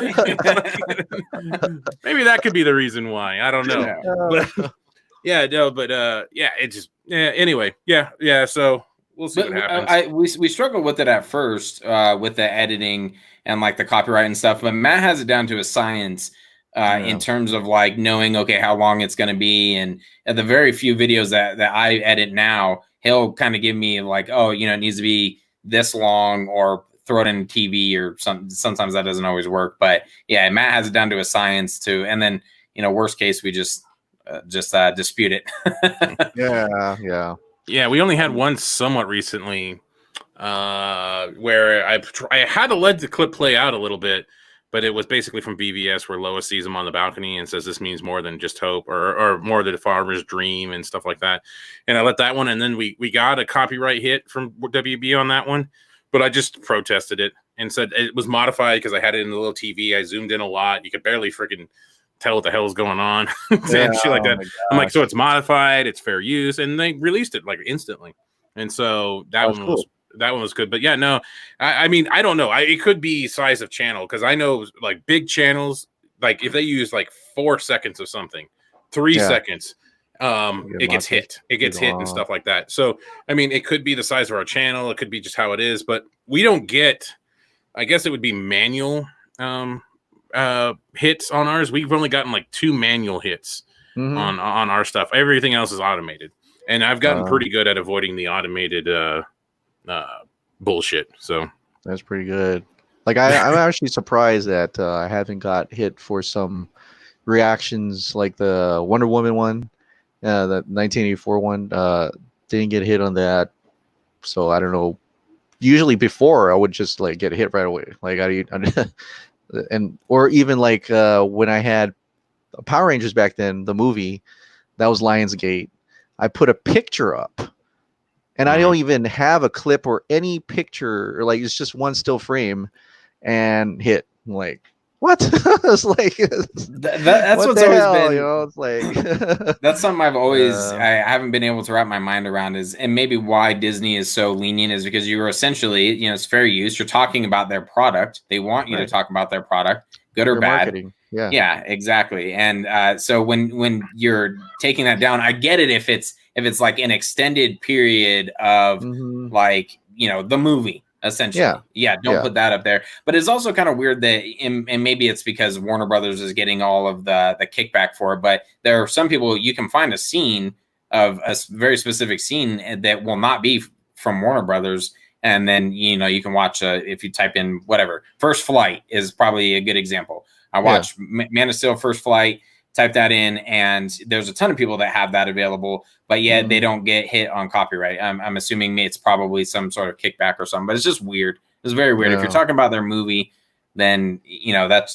that could be the reason why. I don't know. It just anyway. Yeah. So we'll see what happens. We struggled with it at first with the editing and like the copyright and stuff, but Matt has it down to a science in terms of like knowing how long it's going to be, and at the very few videos that I edit now, he'll kind of give me like, it needs to be this long, or throw it in TV or something. Sometimes that doesn't always work, but yeah, Matt has it down to a science too. And then worst case, we just dispute it. Yeah, we only had one somewhat recently where I had to let the clip play out a little bit, but it was basically from BVS where Lois sees him on the balcony and says this means more than just hope or more than a farmer's dream and stuff like that. And I let that one, and then we got a copyright hit from WB on that one, but I just protested it and said it was modified because I had it in the little TV. I zoomed in a lot. You could barely freaking tell what the hell's going on. And shit like that. I'm like, so it's modified, it's fair use, and they released it like instantly. And so that one was good. But yeah, no, I mean, I don't know. It could be size of channel, because I know like big channels, like if they use like 4 seconds of something, 3 seconds, it gets hit. It gets hit and stuff like that. So I mean, it could be the size of our channel, it could be just how it is, but we don't get, I guess it would be manual hits on ours. We've only gotten like 2 manual hits on our stuff. Everything else is automated, and I've gotten pretty good at avoiding the automated bullshit. So that's pretty good. Like I'm actually surprised that I haven't got hit for some reactions like the Wonder Woman one, the 1984 one. Didn't get hit on that, so I don't know. Usually before I would just like get hit right away. Like or even like when I had Power Rangers back then, the movie, that was Lionsgate. I put a picture up, and I don't even have a clip or any picture, or like it's just one still frame, and hit. I'm like, what? It's like that's what's always been. It's like that's something I've always I haven't been able to wrap my mind around and maybe why Disney is so lenient is because you are essentially, it's fair use. You're talking about their product. They want you to talk about their product, good or bad. Marketing. Yeah, exactly. And so when you're taking that down, I get it if it's like an extended period of like the movie. Essentially, don't put that up there. But it's also kind of weird that, and maybe it's because Warner Brothers is getting all of the kickback for it. But there are some people, you can find a scene of a very specific scene that will not be from Warner Brothers, and then you can watch if you type in whatever. First Flight is probably a good example. I watched Man of Steel First Flight. Type that in, and there's a ton of people that have that available, but yet they don't get hit on copyright. I'm assuming it's probably some sort of kickback or something, but it's just weird. It's very weird. If you're talking about their movie, then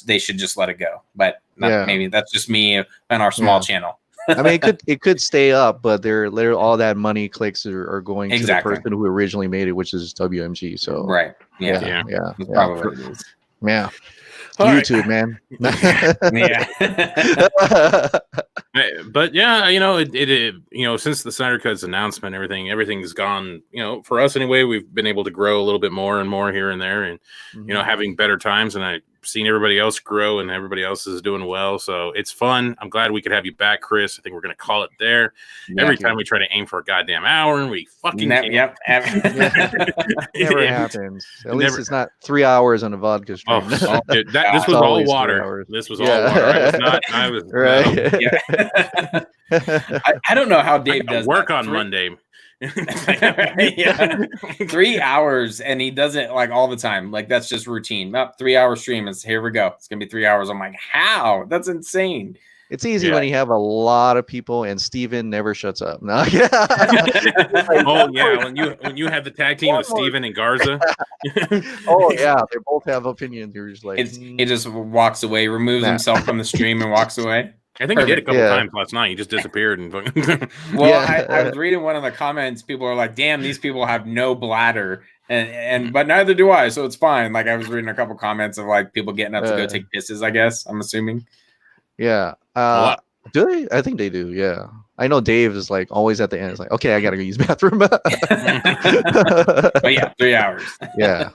they should just let it go. But maybe that's just me on our small channel. I mean, it could stay up, but they're all that money clicks are going to the person who originally made it, which is WMG. So right, yeah. Probably what it is. Yeah. right. YouTube, man. But it since the Snyder Cut's announcement, everything's gone, for us anyway, we've been able to grow a little bit more and more here and there, and having better times, and I've seen everybody else grow and everybody else is doing well, so it's fun. I'm glad we could have you back, Chris. I think we're gonna call it there. Every time we try to aim for a goddamn hour and we fucking never happens. At least it's not 3 hours on a vodka stream. Dude, this was all water. This was all water. I was right. I don't know how Dave does work on Monday. Yeah. 3 hours, and he does it like all the time. Like that's just routine. Up 3 hour stream. It's here we go. It's gonna be 3 hours. I'm like, how? That's insane. It's easy when you have a lot of people and Steven never shuts up. No. Oh yeah, when you have the tag team of Steven and Garza. Oh yeah, they both have opinions. You're just like he just walks away, removes himself from the stream and walks away. I think he did a couple times last night. He just disappeared. And I was reading one of the comments. People are like, "Damn, these people have no bladder," and but neither do I. So it's fine. Like I was reading a couple comments of like people getting up to go take pisses. I guess I'm assuming. Yeah. Do they? I think they do. Yeah. I know Dave is like always at the end. It's like, okay, I gotta go use the bathroom. But yeah, 3 hours. Yeah.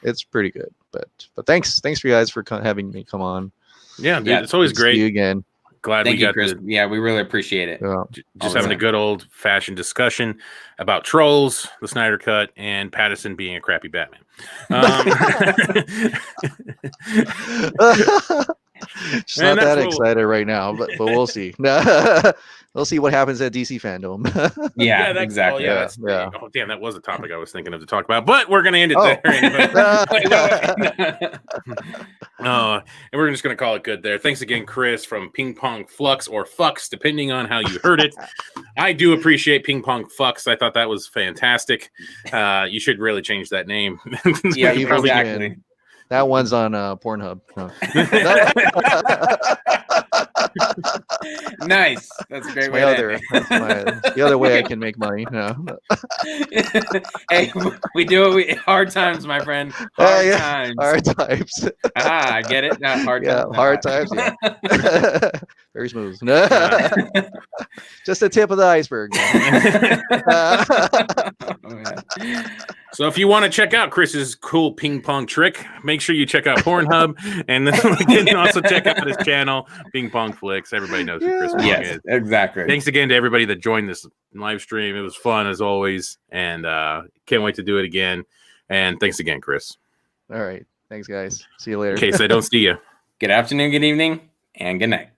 It's pretty good. But thanks for you guys for having me come on. Yeah, dude, it's always great. See you again. Glad Thank we you, got Chris. Yeah, we really appreciate it. Just having a good old fashioned discussion about Trolls, the Snyder Cut, and Pattinson being a crappy Batman. Just not that excited right now, but we'll see. We'll see what happens at DC Fandom. Yeah, exactly. Oh, yeah. Oh, damn, that was a topic I was thinking of to talk about, but we're going to end it there. And we're just going to call it good there. Thanks again, Chris, from Ping Pong Flux or Fucks, depending on how you heard it. I do appreciate Ping Pong Fucks. I thought that was fantastic. You should really change that name. Yeah, exactly. That one's on Pornhub. Nice. That's a great way. The other way I can make money. No. Hey, we do it. Hard times, my friend. Times. Hard times. I get it. Not hard times. Hard times. Yeah. Very smooth. Just the tip of the iceberg. So if you want to check out Chris's cool ping pong trick, make sure you check out Pornhub, and then you can also check out his channel, Ping Pong Flicks. Everybody knows who Chris Pong is. Exactly. Thanks again to everybody that joined this live stream. It was fun as always, and can't wait to do it again. And thanks again, Chris. All right. Thanks, guys. See you later. In case I don't see you. Good afternoon, good evening, and good night.